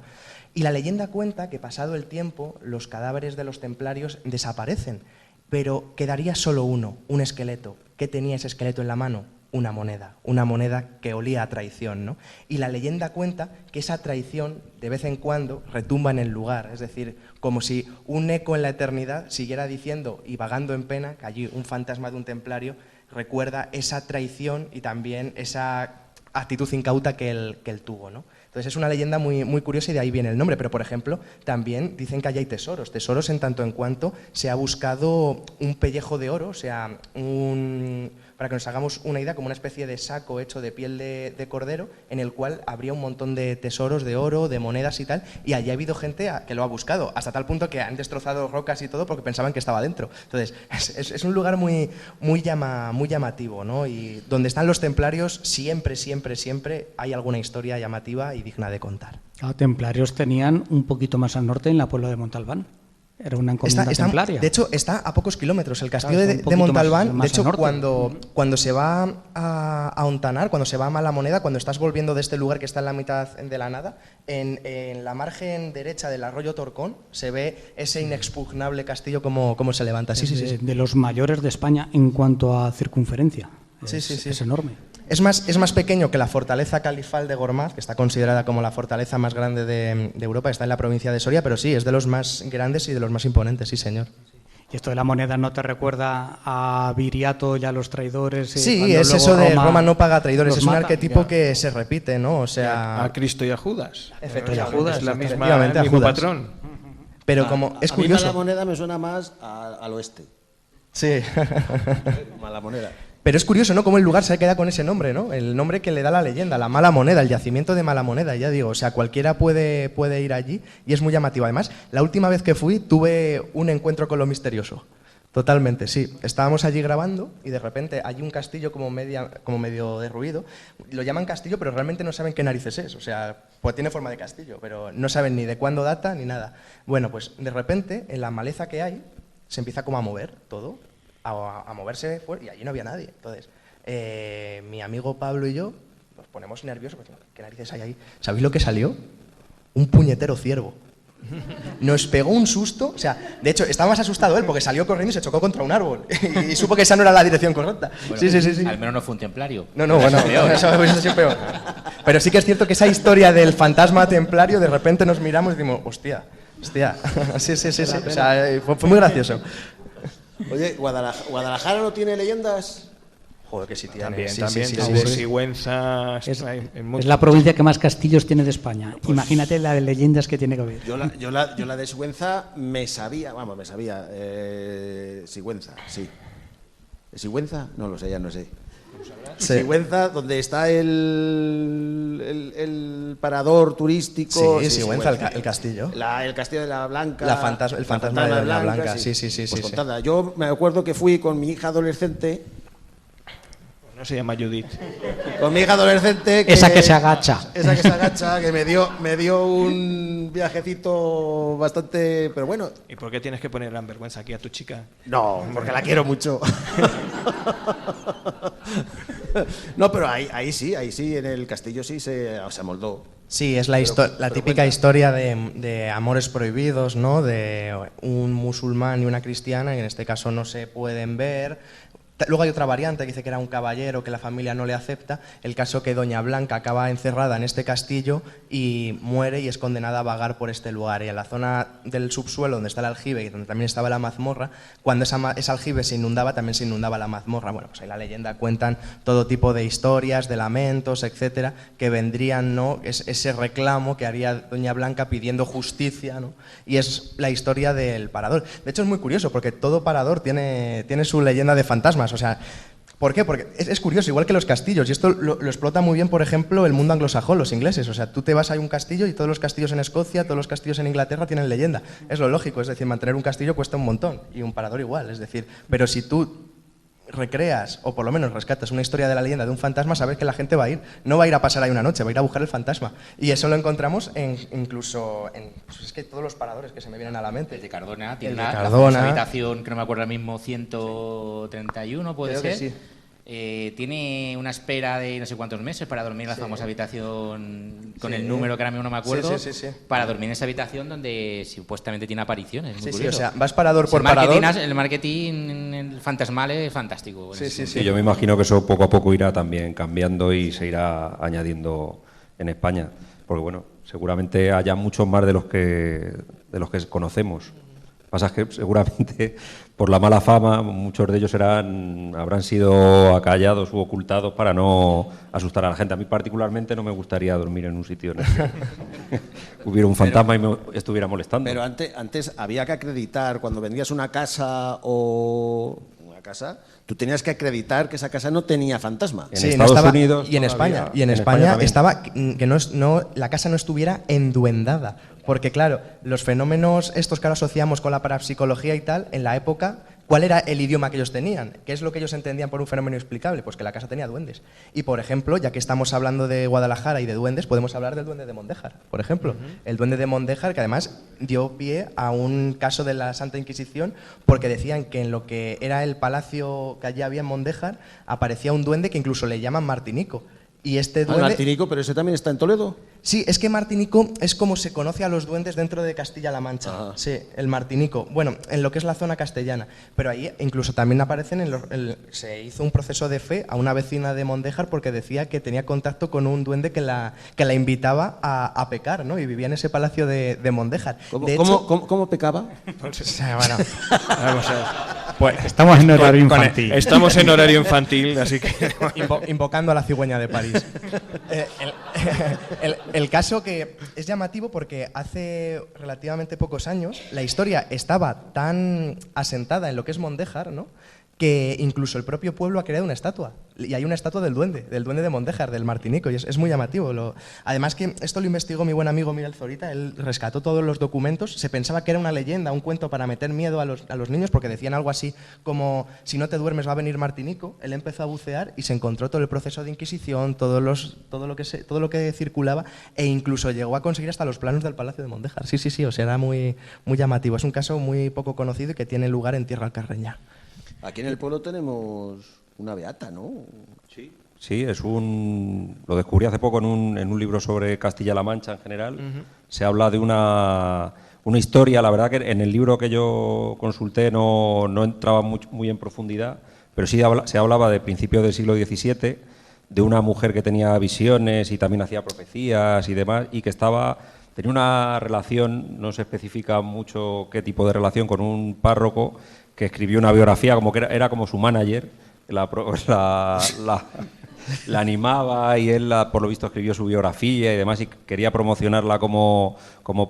Y la leyenda cuenta que pasado el tiempo, los cadáveres de los templarios desaparecen, pero quedaría solo uno, un esqueleto. ¿Qué tenía ese esqueleto en la mano? Una moneda que olía a traición, ¿no? Y la leyenda cuenta que esa traición de vez en cuando retumba en el lugar, es decir, como si un eco en la eternidad siguiera diciendo y vagando en pena que allí un fantasma de un templario recuerda esa traición y también esa actitud incauta que él tuvo, ¿no? Entonces es una leyenda muy, muy curiosa y de ahí viene el nombre, pero por ejemplo también dicen que allí hay tesoros en tanto en cuanto se ha buscado un pellejo de oro, o sea, para que nos hagamos una idea, como una especie de saco hecho de piel de cordero, en el cual habría un montón de tesoros de oro, de monedas y tal, y allí ha habido gente que lo ha buscado, hasta tal punto que han destrozado rocas y todo porque pensaban que estaba dentro. Entonces, es un lugar muy llamativo, ¿no? Y donde están los templarios siempre hay alguna historia llamativa y digna de contar. Los templarios tenían un poquito más al norte en la Puebla de Montalbán. Era una encomienda templaria. De hecho, está a pocos kilómetros. El castillo de Montalbán, de hecho, cuando se va a Ontanar, cuando se va a Malamoneda, cuando estás volviendo de este lugar que está en la mitad de la nada, en la margen derecha del arroyo Torcón se ve ese inexpugnable castillo como se levanta. Sí. De los mayores de España en cuanto a circunferencia. Es enorme. Es más pequeño que la fortaleza califal de Gormaz, que está considerada como la fortaleza más grande de Europa, está en la provincia de Soria, pero sí, es de los más grandes y de los más imponentes, sí señor. ¿Y esto de la moneda no te recuerda a Viriato y a los traidores? Sí, es eso de Roma no paga traidores, es un arquetipo que se repite, ¿no? O sea, a Cristo y a Judas. Efectivamente, es el mismo patrón. Pero como es curioso. A mí Malamoneda me suena más al oeste. Sí. Malamoneda. Pero es curioso, ¿no? Cómo el lugar se queda con ese nombre, ¿no? El nombre que le da la leyenda, la Mala Moneda, el yacimiento de Malamoneda, ya digo. O sea, cualquiera puede ir allí y es muy llamativo. Además, la última vez que fui tuve un encuentro con lo misterioso. Totalmente, sí. Estábamos allí grabando y de repente hay un castillo como medio derruido. Lo llaman castillo, pero realmente no saben qué narices es. O sea, pues tiene forma de castillo, pero no saben ni de cuándo data ni nada. Bueno, pues de repente, en la maleza que hay, se empieza como a mover todo. A moverse y allí no había nadie. Entonces, mi amigo Pablo y yo nos ponemos nerviosos. Pues, ¿qué narices hay ahí? ¿Sabéis lo que salió? Un puñetero ciervo. Nos pegó un susto. O sea, de hecho, estaba más asustado él porque salió corriendo y se chocó contra un árbol. Y supo que esa no era la dirección correcta. Bueno, sí. Al menos no fue un templario. No, bueno, eso hubiese sido peor. Pero sí que es cierto que esa historia del fantasma templario, de repente nos miramos y decimos, hostia. Sí. O sea, fue muy gracioso. Oye, ¿Guadalajara no tiene leyendas? Joder, que sí tiene. También. Sí. Sigüenza. Es la provincia que más castillos tiene de España. Pues, imagínate las leyendas que tiene que haber. Yo la de Sigüenza me sabía. Sigüenza, sí. ¿Sigüenza? No lo sé, ya no sé. Sí. Sigüenza, donde está el parador turístico. Sí, Sigüenza, el castillo. El castillo de la Blanca. El fantasma de la Blanca. Sí. Pues contada. Yo me acuerdo que fui con mi hija adolescente. No se llama Judith. Con mi hija adolescente. Esa que se agacha. Que me dio un viajecito bastante. Pero bueno. ¿Y por qué tienes que poner en vergüenza aquí a tu chica? No, porque la quiero mucho. No, pero ahí sí, en el castillo sí se amoldó. Sí, es la típica historia de amores prohibidos, ¿no? De un musulmán y una cristiana, y en este caso no se pueden ver. Luego hay otra variante que dice que era un caballero, que la familia no le acepta. El caso que Doña Blanca acaba encerrada en este castillo y muere y es condenada a vagar por este lugar. Y en la zona del subsuelo donde está el aljibe y donde también estaba la mazmorra, cuando ese aljibe se inundaba, también se inundaba la mazmorra. Bueno, pues ahí la leyenda cuentan todo tipo de historias, de lamentos, etcétera, que vendrían, ¿no? Ese reclamo que haría Doña Blanca pidiendo justicia, ¿no? Y es la historia del Parador. De hecho es muy curioso porque todo Parador tiene su leyenda de fantasmas. O sea, ¿por qué? Porque es curioso, igual que los castillos, y esto lo explota muy bien, por ejemplo, el mundo anglosajón, los ingleses. O sea, tú te vas a un castillo y todos los castillos en Escocia, todos los castillos en Inglaterra tienen leyenda. Es lo lógico, es decir, mantener un castillo cuesta un montón, y un parador igual. Es decir, pero si tú recreas, o por lo menos rescatas una historia de la leyenda de un fantasma, sabes que la gente va a ir, no va a ir a pasar ahí una noche, va a ir a buscar el fantasma. Y eso lo encontramos incluso en pues es que todos los paradores que se me vienen a la mente. El de Cardona tiene la famosa habitación, que no me acuerdo ahora mismo, 131, puede Creo ser. que sí. Tiene una espera de no sé cuántos meses para dormir en la famosa habitación con el número que ahora mismo no me acuerdo, sí. para dormir en esa habitación donde supuestamente tiene apariciones. Muy Sí, curioso. o sea, vas parador por marketing, parador. el marketing el fantasmal es fantástico. Sí, yo me imagino que eso poco a poco irá también cambiando y se irá añadiendo en España, porque bueno, seguramente haya muchos más de los que conocemos. Pasa que seguramente por la mala fama muchos de ellos habrán sido acallados u ocultados para no asustar a la gente. A mí particularmente no me gustaría dormir en un sitio en el que hubiera un fantasma y me estuviera molestando. Pero antes había que acreditar, cuando vendías una casa o una casa, tú tenías que acreditar que esa casa no tenía fantasma. En Estados Unidos y en todavía, España. Y en España estaba que la casa no estuviera enduendada. Porque claro, los fenómenos estos que ahora asociamos con la parapsicología y tal, en la época, ¿cuál era el idioma que ellos tenían? ¿Qué es lo que ellos entendían por un fenómeno inexplicable? Pues que la casa tenía duendes. Y por ejemplo, ya que estamos hablando de Guadalajara y de duendes, podemos hablar del duende de Mondéjar, por ejemplo. El duende de Mondéjar, que además dio pie a un caso de la Santa Inquisición, porque decían que en lo que era el palacio que allí había en Mondéjar, aparecía un duende que incluso le llaman Martinico. Y este duende... Martinico, pero ese también está en Toledo. Sí, es que Martinico es como se conoce a los duendes dentro de Castilla-La Mancha. Ajá. Sí, el Martinico. Bueno, en lo que es la zona castellana. Pero ahí incluso también aparecen se hizo un proceso de fe a una vecina de Mondéjar porque decía que tenía contacto con un duende que la invitaba a pecar, ¿no? Y vivía en ese palacio de Mondéjar. ¿Cómo pecaba? Bueno, Vamos a ver. Pues estamos en horario infantil. Estamos en horario infantil, así que... invocando a la cigüeña de París. El caso que es llamativo porque hace relativamente pocos años la historia estaba tan asentada en lo que es Mondéjar, ¿no?, que incluso el propio pueblo ha creado una estatua. Y hay una estatua del duende de Mondéjar, del Martinico, y es muy llamativo. Además que esto lo investigó mi buen amigo Miguel Zorita, él rescató todos los documentos, se pensaba que era una leyenda, un cuento para meter miedo a los niños, porque decían algo así como, si no te duermes va a venir Martinico. Él empezó a bucear y se encontró todo el proceso de Inquisición, todo lo que circulaba, e incluso llegó a conseguir hasta los planos del Palacio de Mondéjar. Sí, o sea, era muy, muy llamativo. Es un caso muy poco conocido y que tiene lugar en Tierra Alcarreña. Aquí en el pueblo tenemos una beata, ¿no? Sí, lo descubrí hace poco en un libro sobre Castilla-La Mancha en general. Se habla de una historia, la verdad que en el libro que yo consulté no entraba muy en profundidad, pero sí se hablaba de principios del siglo XVII, de una mujer que tenía visiones y también hacía profecías y demás, y que tenía una relación, no se especifica mucho qué tipo de relación, con un párroco que escribió una biografía, como que era como su manager, la animaba, y él, por lo visto, escribió su biografía y demás, y quería promocionarla como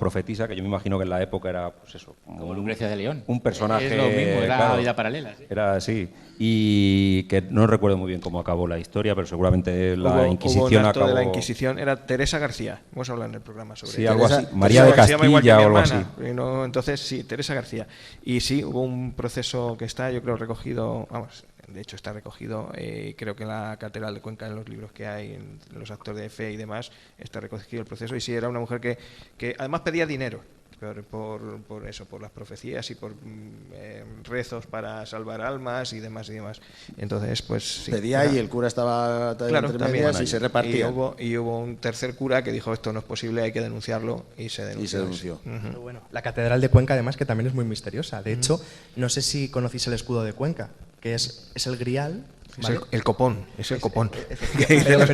profetisa, que yo me imagino que en la época era, pues eso, como Lucrecia de León. Un personaje... Es lo mismo, era claro, vida paralela. ¿Sí? Era así. Y que no recuerdo muy bien cómo acabó la historia, pero seguramente la Inquisición hubo un acto acabó... de la Inquisición, era Teresa García. Hemos hablado en el programa sobre sí, algo Teresa, así. María de Castilla o algo así. Entonces, sí, Teresa García. Y sí, hubo un proceso que está, yo creo, recogido... Vamos, de hecho está recogido, creo que en la Catedral de Cuenca, en los libros que hay, en los actos de fe y demás, está recogido el proceso. Y sí, era una mujer que además pedía dinero por eso, por las profecías y por rezos para salvar almas y demás y demás. Entonces, pues sí, pedía y el cura estaba claro, entre medias y se repartía. Y hubo un tercer cura que dijo, esto no es posible, hay que denunciarlo, y se denunció. Pero bueno, la Catedral de Cuenca, además, que también es muy misteriosa. De hecho, no sé si conocéis el escudo de Cuenca, que es el grial. Es ¿vale? el copón, es el copón. Pero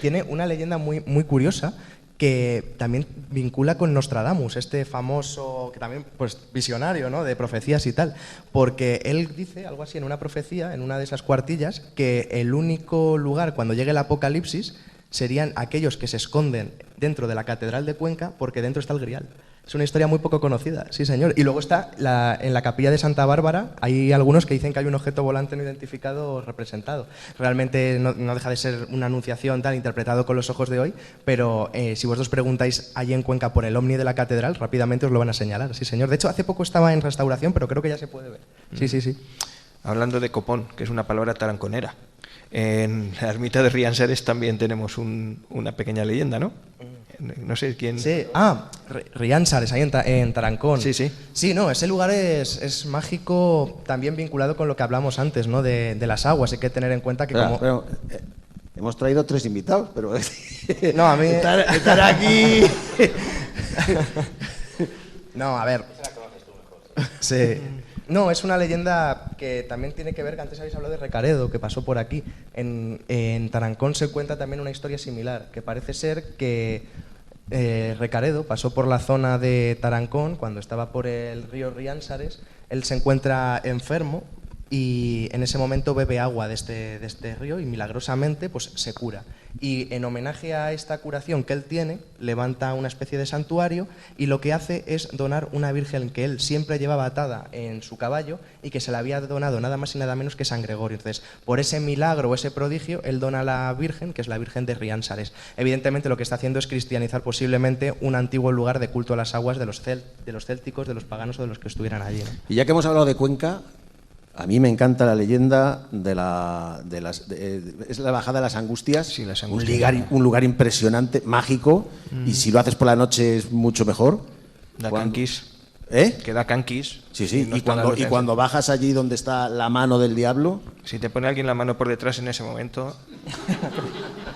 tiene una leyenda muy, muy curiosa que también vincula con Nostradamus, este famoso, que también pues visionario, ¿no?, de profecías y tal, porque él dice algo así en una profecía, en una de esas cuartillas, que el único lugar cuando llegue el apocalipsis serían aquellos que se esconden dentro de la Catedral de Cuenca porque dentro está el grial. Es una historia muy poco conocida, sí señor. Y luego está en la capilla de Santa Bárbara, hay algunos que dicen que hay un objeto volante no identificado representado. Realmente no deja de ser una anunciación tal, interpretado con los ojos de hoy, pero si vosotros preguntáis allí en Cuenca por el ovni de la catedral, rápidamente os lo van a señalar, sí señor. De hecho, hace poco estaba en restauración, pero creo que ya se puede ver. Sí. Hablando de copón, que es una palabra taranconera, en la ermita de Riansares también tenemos una pequeña leyenda, ¿no? No sé quién... Sí, Riansares, ahí en Tarancón. Sí. Sí, no, ese lugar es mágico, también vinculado con lo que hablamos antes, ¿no? De las aguas. Hay que tener en cuenta que hemos traído 3 invitados, pero... No, a mí... Estar aquí... No, a ver... Sí. No, es una leyenda que también tiene que ver, que antes habéis hablado de Recaredo, que pasó por aquí. En Tarancón se cuenta también una historia similar, que parece ser que Recaredo pasó por la zona de Tarancón cuando estaba por el río Riansares. Él se encuentra enfermo y en ese momento bebe agua de este río y milagrosamente pues se cura. Y en homenaje a esta curación que él tiene, levanta una especie de santuario y lo que hace es donar una virgen que él siempre llevaba atada en su caballo y que se la había donado nada más y nada menos que San Gregorio. Entonces, por ese milagro o ese prodigio, él dona a la virgen, que es la Virgen de Riansares. Evidentemente lo que está haciendo es cristianizar posiblemente un antiguo lugar de culto a las aguas de los célticos, de los paganos o de los que estuvieran allí, ¿no? Y ya que hemos hablado de Cuenca, a mí me encanta la leyenda es la bajada de las Angustias. Sí, las Angustias. Un lugar impresionante, mágico, y si lo haces por la noche es mucho mejor. Da canquis. ¿Eh? Que da canquis. Sí. Y cuando bajas allí donde está la mano del diablo... Si te pone alguien la mano por detrás en ese momento...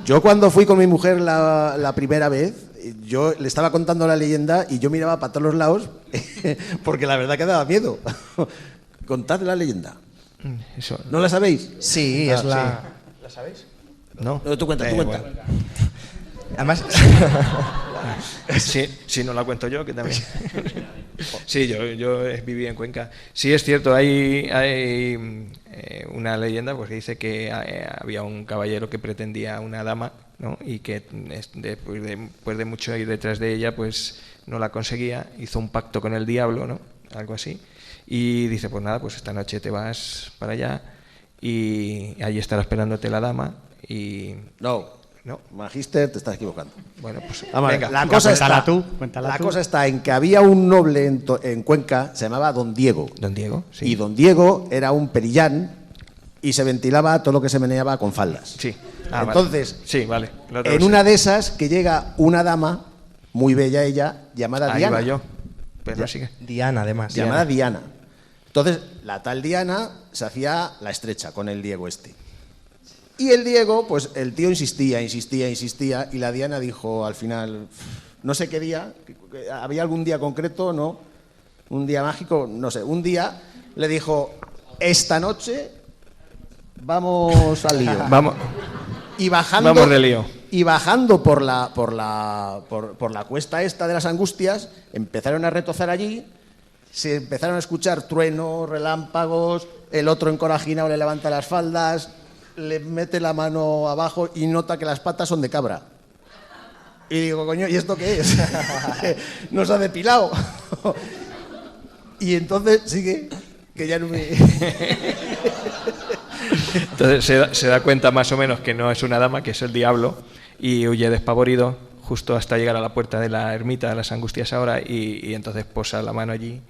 Yo cuando fui con mi mujer la primera vez, yo le estaba contando la leyenda y yo miraba para todos los lados porque la verdad que daba miedo. Contad la leyenda. Eso. ¿No la sabéis? Sí, es la... ¿La sabéis? No. Tú cuenta. Bueno. Además... Sí, no la cuento yo, que también... Sí, yo viví en Cuenca. Sí, es cierto, hay una leyenda pues, que dice que había un caballero que pretendía una dama, ¿no? Y que después de mucho ir detrás de ella, pues no la conseguía, hizo un pacto con el diablo, ¿no? Algo así. Y dice, pues nada, pues esta noche te vas para allá y allí estará esperándote la dama y... No, Magister, te estás equivocando. Bueno, pues venga, la cosa está en que había un noble en Cuenca, se llamaba Don Diego. Don Diego, sí. Y Don Diego era un perillán y se ventilaba todo lo que se meneaba con faldas. Sí. Entonces, vale. Sí, vale. En una de esas que llega una dama, muy bella ella, llamada Diana. Ahí va yo. Pero sigue. Diana, además. Llamada Diana. Entonces, la tal Diana se hacía la estrecha con el Diego este. Y el Diego, pues el tío insistía, y la Diana dijo al final, no sé qué día, ¿había algún día concreto? ¿No? ¿Un día mágico? No sé. Un día le dijo, esta noche vamos al lío. Vamos de lío. Y bajando por la cuesta esta de las Angustias, empezaron a retozar allí, se empezaron a escuchar truenos, relámpagos, el otro encorajinado le levanta las faldas, le mete la mano abajo y nota que las patas son de cabra. Y digo, coño, ¿y esto qué es? Nos ha depilado. Y entonces sigue, que ya no me... Entonces se da cuenta más o menos que no es una dama, que es el diablo, y huye despavorido justo hasta llegar a la puerta de la ermita de las Angustias ahora, y entonces posa la mano allí,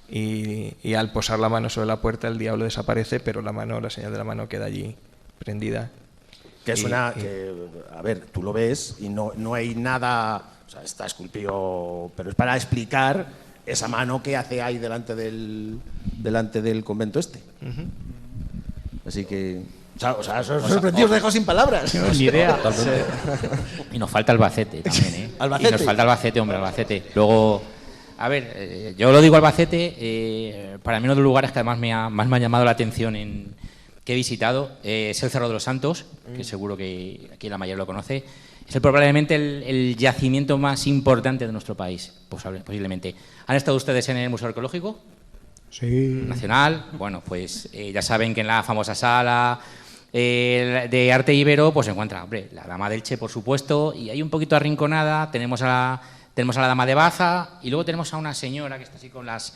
y al posar la mano sobre la puerta el diablo desaparece, pero la señal de la mano queda allí prendida. Que es a ver, tú lo ves y no hay nada, o sea, está esculpido, pero es para explicar esa mano que hace ahí delante del convento este. Uh-huh. Así que, o sea, sorprendidos, os dejo sin palabras. Ni idea. Y nos falta Albacete también, ¿eh? Albacete. Y nos falta Albacete, hombre, Albacete. Luego, a ver, yo lo digo Albacete, para mí uno de los lugares que además más me ha llamado la atención que he visitado es el Cerro de los Santos, que seguro que aquí la mayoría lo conoce. Es probablemente el yacimiento más importante de nuestro país, posiblemente. ¿Han estado ustedes en el Museo Arqueológico? Sí. Nacional. Bueno, pues ya saben que en la famosa sala de arte íbero pues se encuentra, hombre, la Dama de Elche, por supuesto, y ahí un poquito arrinconada tenemos a la Dama de Baza y luego tenemos a una señora que está así con las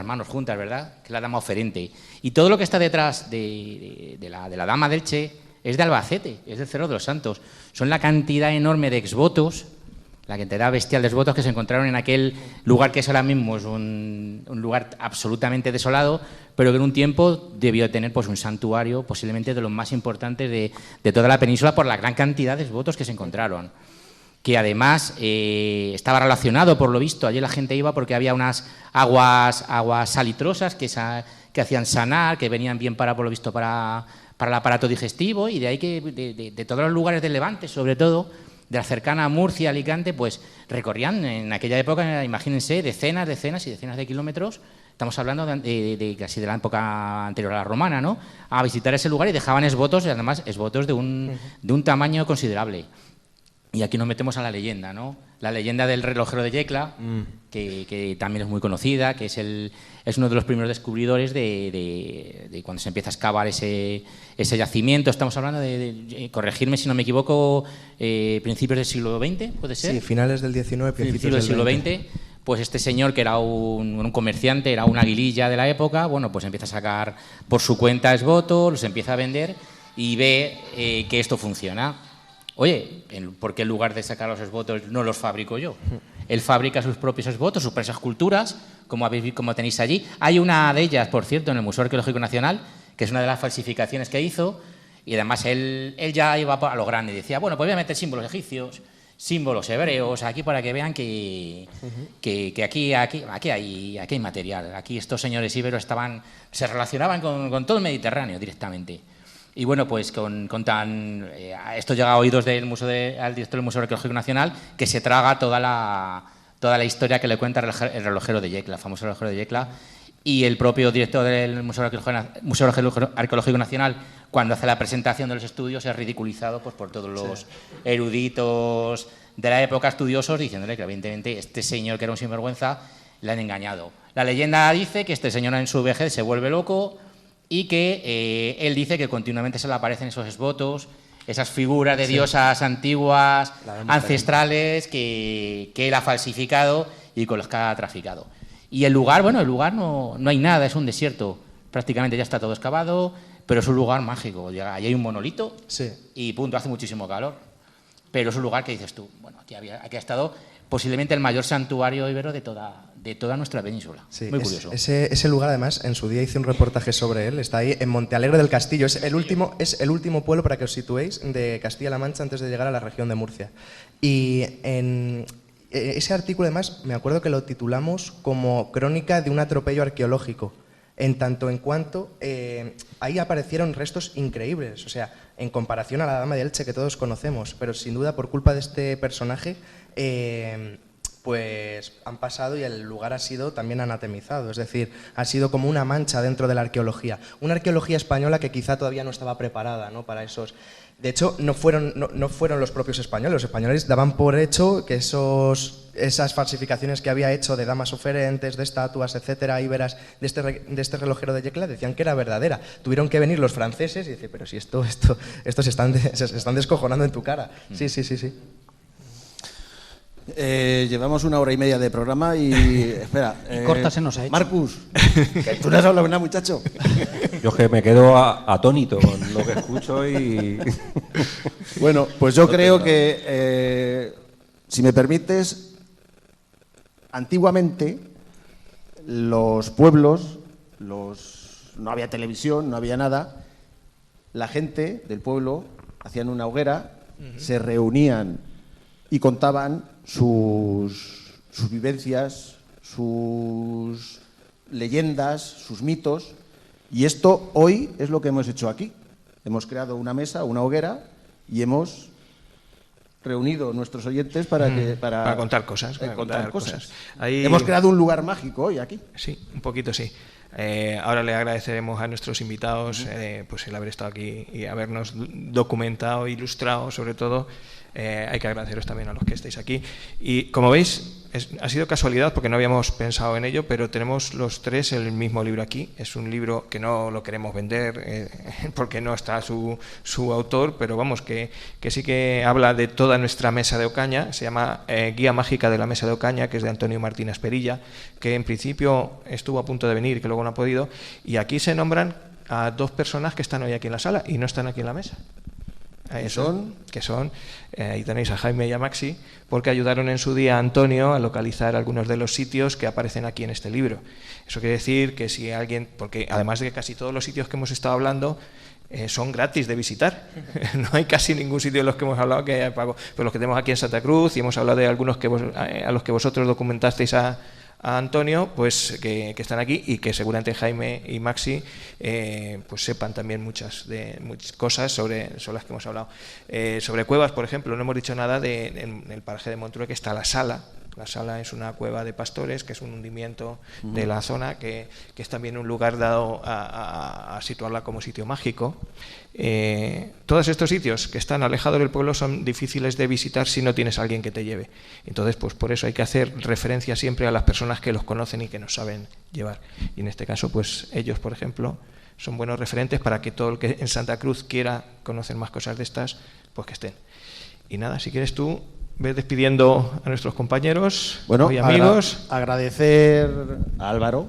manos juntas, ¿verdad? Que es la Dama Oferente. Y todo lo que está detrás de la Dama de Elche es de Albacete, es del Cerro de los Santos. Son la cantidad enorme de exvotos, la cantidad bestial de exvotos que se encontraron en aquel lugar que es ahora mismo es un lugar absolutamente desolado, pero que en un tiempo debió tener pues un santuario posiblemente de los más importantes de toda la península por la gran cantidad de exvotos que se encontraron. Que además estaba relacionado, por lo visto, allí la gente iba porque había unas aguas salitrosas que hacían sanar, que venían bien por lo visto, para el aparato digestivo, y de ahí que de todos los lugares del Levante, sobre todo, de la cercana Murcia, Alicante, pues recorrían en aquella época, imagínense, decenas y decenas de kilómetros, estamos hablando de casi de la época anterior a la romana, ¿no?, a visitar ese lugar y dejaban exvotos, y además exvotos de un tamaño considerable. Y aquí nos metemos a la leyenda, ¿no? La leyenda del relojero de Yecla, que también es muy conocida, que es uno de los primeros descubridores de cuando se empieza a excavar ese yacimiento. Estamos hablando corregirme si no me equivoco, principios del siglo XX, ¿puede ser? Sí, finales del XIX, principios del siglo XX. Pues este señor, que era un comerciante, era una aguililla de la época, bueno, pues empieza a sacar por su cuenta exvotos, los empieza a vender y ve que esto funciona. Oye, ¿por qué en lugar de sacar los exvotos no los fabrico yo? Él fabrica sus propios exvotos, sus propias esculturas, como tenéis allí. Hay una de ellas, por cierto, en el Museo Arqueológico Nacional, que es una de las falsificaciones que hizo, y además él ya iba a lo grande y decía, bueno, pues voy a meter símbolos egipcios, símbolos hebreos, aquí para que vean que aquí hay material. Aquí estos señores íberos se relacionaban con todo el Mediterráneo directamente. Y bueno, pues esto llega a oídos al director del Museo Arqueológico Nacional, que se traga toda la historia que le cuenta el relojero de Yecla, el famoso relojero de Yecla, y el propio director del Museo Arqueológico Nacional, cuando hace la presentación de los estudios, es ridiculizado pues, por todos los eruditos de la época, estudiosos, diciéndole que evidentemente este señor, que era un sinvergüenza, le han engañado. La leyenda dice que este señor en su vejez se vuelve loco, y que él dice que continuamente se le aparecen esos exvotos, esas figuras de diosas antiguas, ancestrales, que él ha falsificado y con los que ha traficado. Y el lugar no hay nada, es un desierto, prácticamente ya está todo excavado, pero es un lugar mágico. Allí hay un monolito y punto, hace muchísimo calor. Pero es un lugar que dices tú, bueno, aquí ha estado posiblemente el mayor santuario íbero de toda nuestra península. Sí, muy curioso. Ese lugar, además, en su día hice un reportaje sobre él, está ahí en Montealegre del Castillo, es el último pueblo, para que os situéis, de Castilla-La Mancha antes de llegar a la región de Murcia. Y en ese artículo, además, me acuerdo que lo titulamos como Crónica de un atropello arqueológico, en tanto en cuanto ahí aparecieron restos increíbles, o sea, en comparación a la Dama de Elche que todos conocemos, pero sin duda por culpa de este personaje pues han pasado y el lugar ha sido también anatemizado, es decir, ha sido como una mancha dentro de la arqueología, una arqueología española que quizá todavía no estaba preparada, ¿no?, para esos. De hecho, no fueron los propios españoles. Los españoles daban por hecho que esas falsificaciones que había hecho de damas oferentes, de estatuas, etcétera, íberas, de este relojero de Yecla, decían que era verdadera. Tuvieron que venir los franceses y decir, pero si esto se están descojonando en tu cara. Sí. Llevamos 1 hora y media de programa y espera. Y corta se nos ha hecho. Marcus, que tú no has hablado nada, muchacho. Yo es que me quedo atónito con lo que escucho y... Bueno, pues yo creo que, si me permites, antiguamente los pueblos, no había televisión, no había nada, la gente del pueblo hacían una hoguera, se reunían y contaban sus vivencias, sus leyendas, sus mitos, y esto hoy es lo que hemos hecho aquí. Hemos creado una mesa, una hoguera, y hemos reunido nuestros oyentes para contar cosas. Hemos creado un lugar mágico hoy aquí. Sí, un poquito sí. Ahora le agradeceremos a nuestros invitados pues el haber estado aquí y habernos documentado, ilustrado, sobre todo. Hay que agradeceros también a los que estáis aquí. Y como veis, ha sido casualidad porque no habíamos pensado en ello, pero tenemos los tres el mismo libro aquí. Es un libro que no lo queremos vender porque no está su autor, pero vamos, que sí que habla de toda nuestra mesa de Ocaña. Se llama Guía Mágica de la Mesa de Ocaña, que es de Antonio Martínez Perilla, que en principio estuvo a punto de venir y que luego no ha podido. Y aquí se nombran a dos personas que están hoy aquí en la sala y no están aquí en la mesa. Que son, ahí tenéis a Jaime y a Maxi, porque ayudaron en su día a Antonio a localizar algunos de los sitios que aparecen aquí en este libro. Eso quiere decir que si alguien, porque además de que casi todos los sitios que hemos estado hablando son gratis de visitar, no hay casi ningún sitio de los que hemos hablado que haya pago, pero los que tenemos aquí en Santa Cruz, y hemos hablado de algunos a los que vosotros documentasteis a Antonio, pues que están aquí y que seguramente Jaime y Maxi pues sepan también muchas cosas sobre las que hemos hablado. Sobre cuevas, por ejemplo, no hemos dicho nada en el paraje de Montrueque, que está la Sala. La Sala es una cueva de pastores, que es un hundimiento de la zona, que es también un lugar dado a situarla como sitio mágico. Todos estos sitios que están alejados del pueblo son difíciles de visitar si no tienes a alguien que te lleve. Entonces, pues por eso hay que hacer referencia siempre a las personas que los conocen y que nos saben llevar. Y en este caso, pues ellos, por ejemplo, son buenos referentes para que todo el que en Santa Cruz quiera conocer más cosas de estas, pues que estén. Y nada, si quieres tú, ve despidiendo a nuestros compañeros y amigos. Agradecer a Álvaro,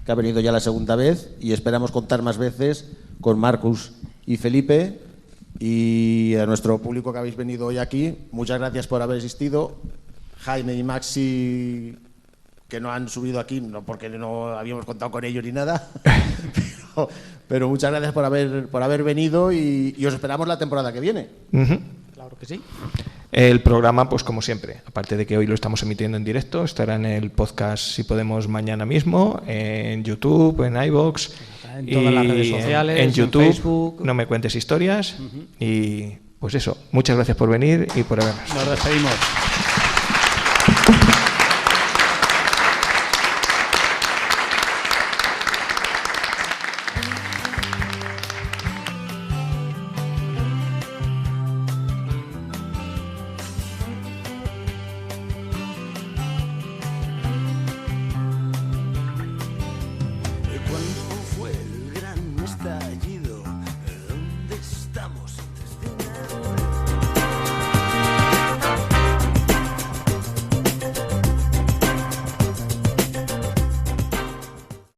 que ha venido ya la segunda vez, y esperamos contar más veces con Marcus y Felipe, y a nuestro público que habéis venido hoy aquí. Muchas gracias por haber asistido. Jaime y Maxi, que no han subido aquí, no porque no habíamos contado con ellos ni nada, pero muchas gracias por haber venido, y os esperamos la temporada que viene. Claro que sí. El programa, pues como siempre, aparte de que hoy lo estamos emitiendo en directo, estará en el podcast, si podemos, mañana mismo, en YouTube, en iVoox, en todas las redes sociales, en YouTube, en Facebook. No me cuentes historias. Y pues eso, muchas gracias por venir y por habernos. Nos despedimos.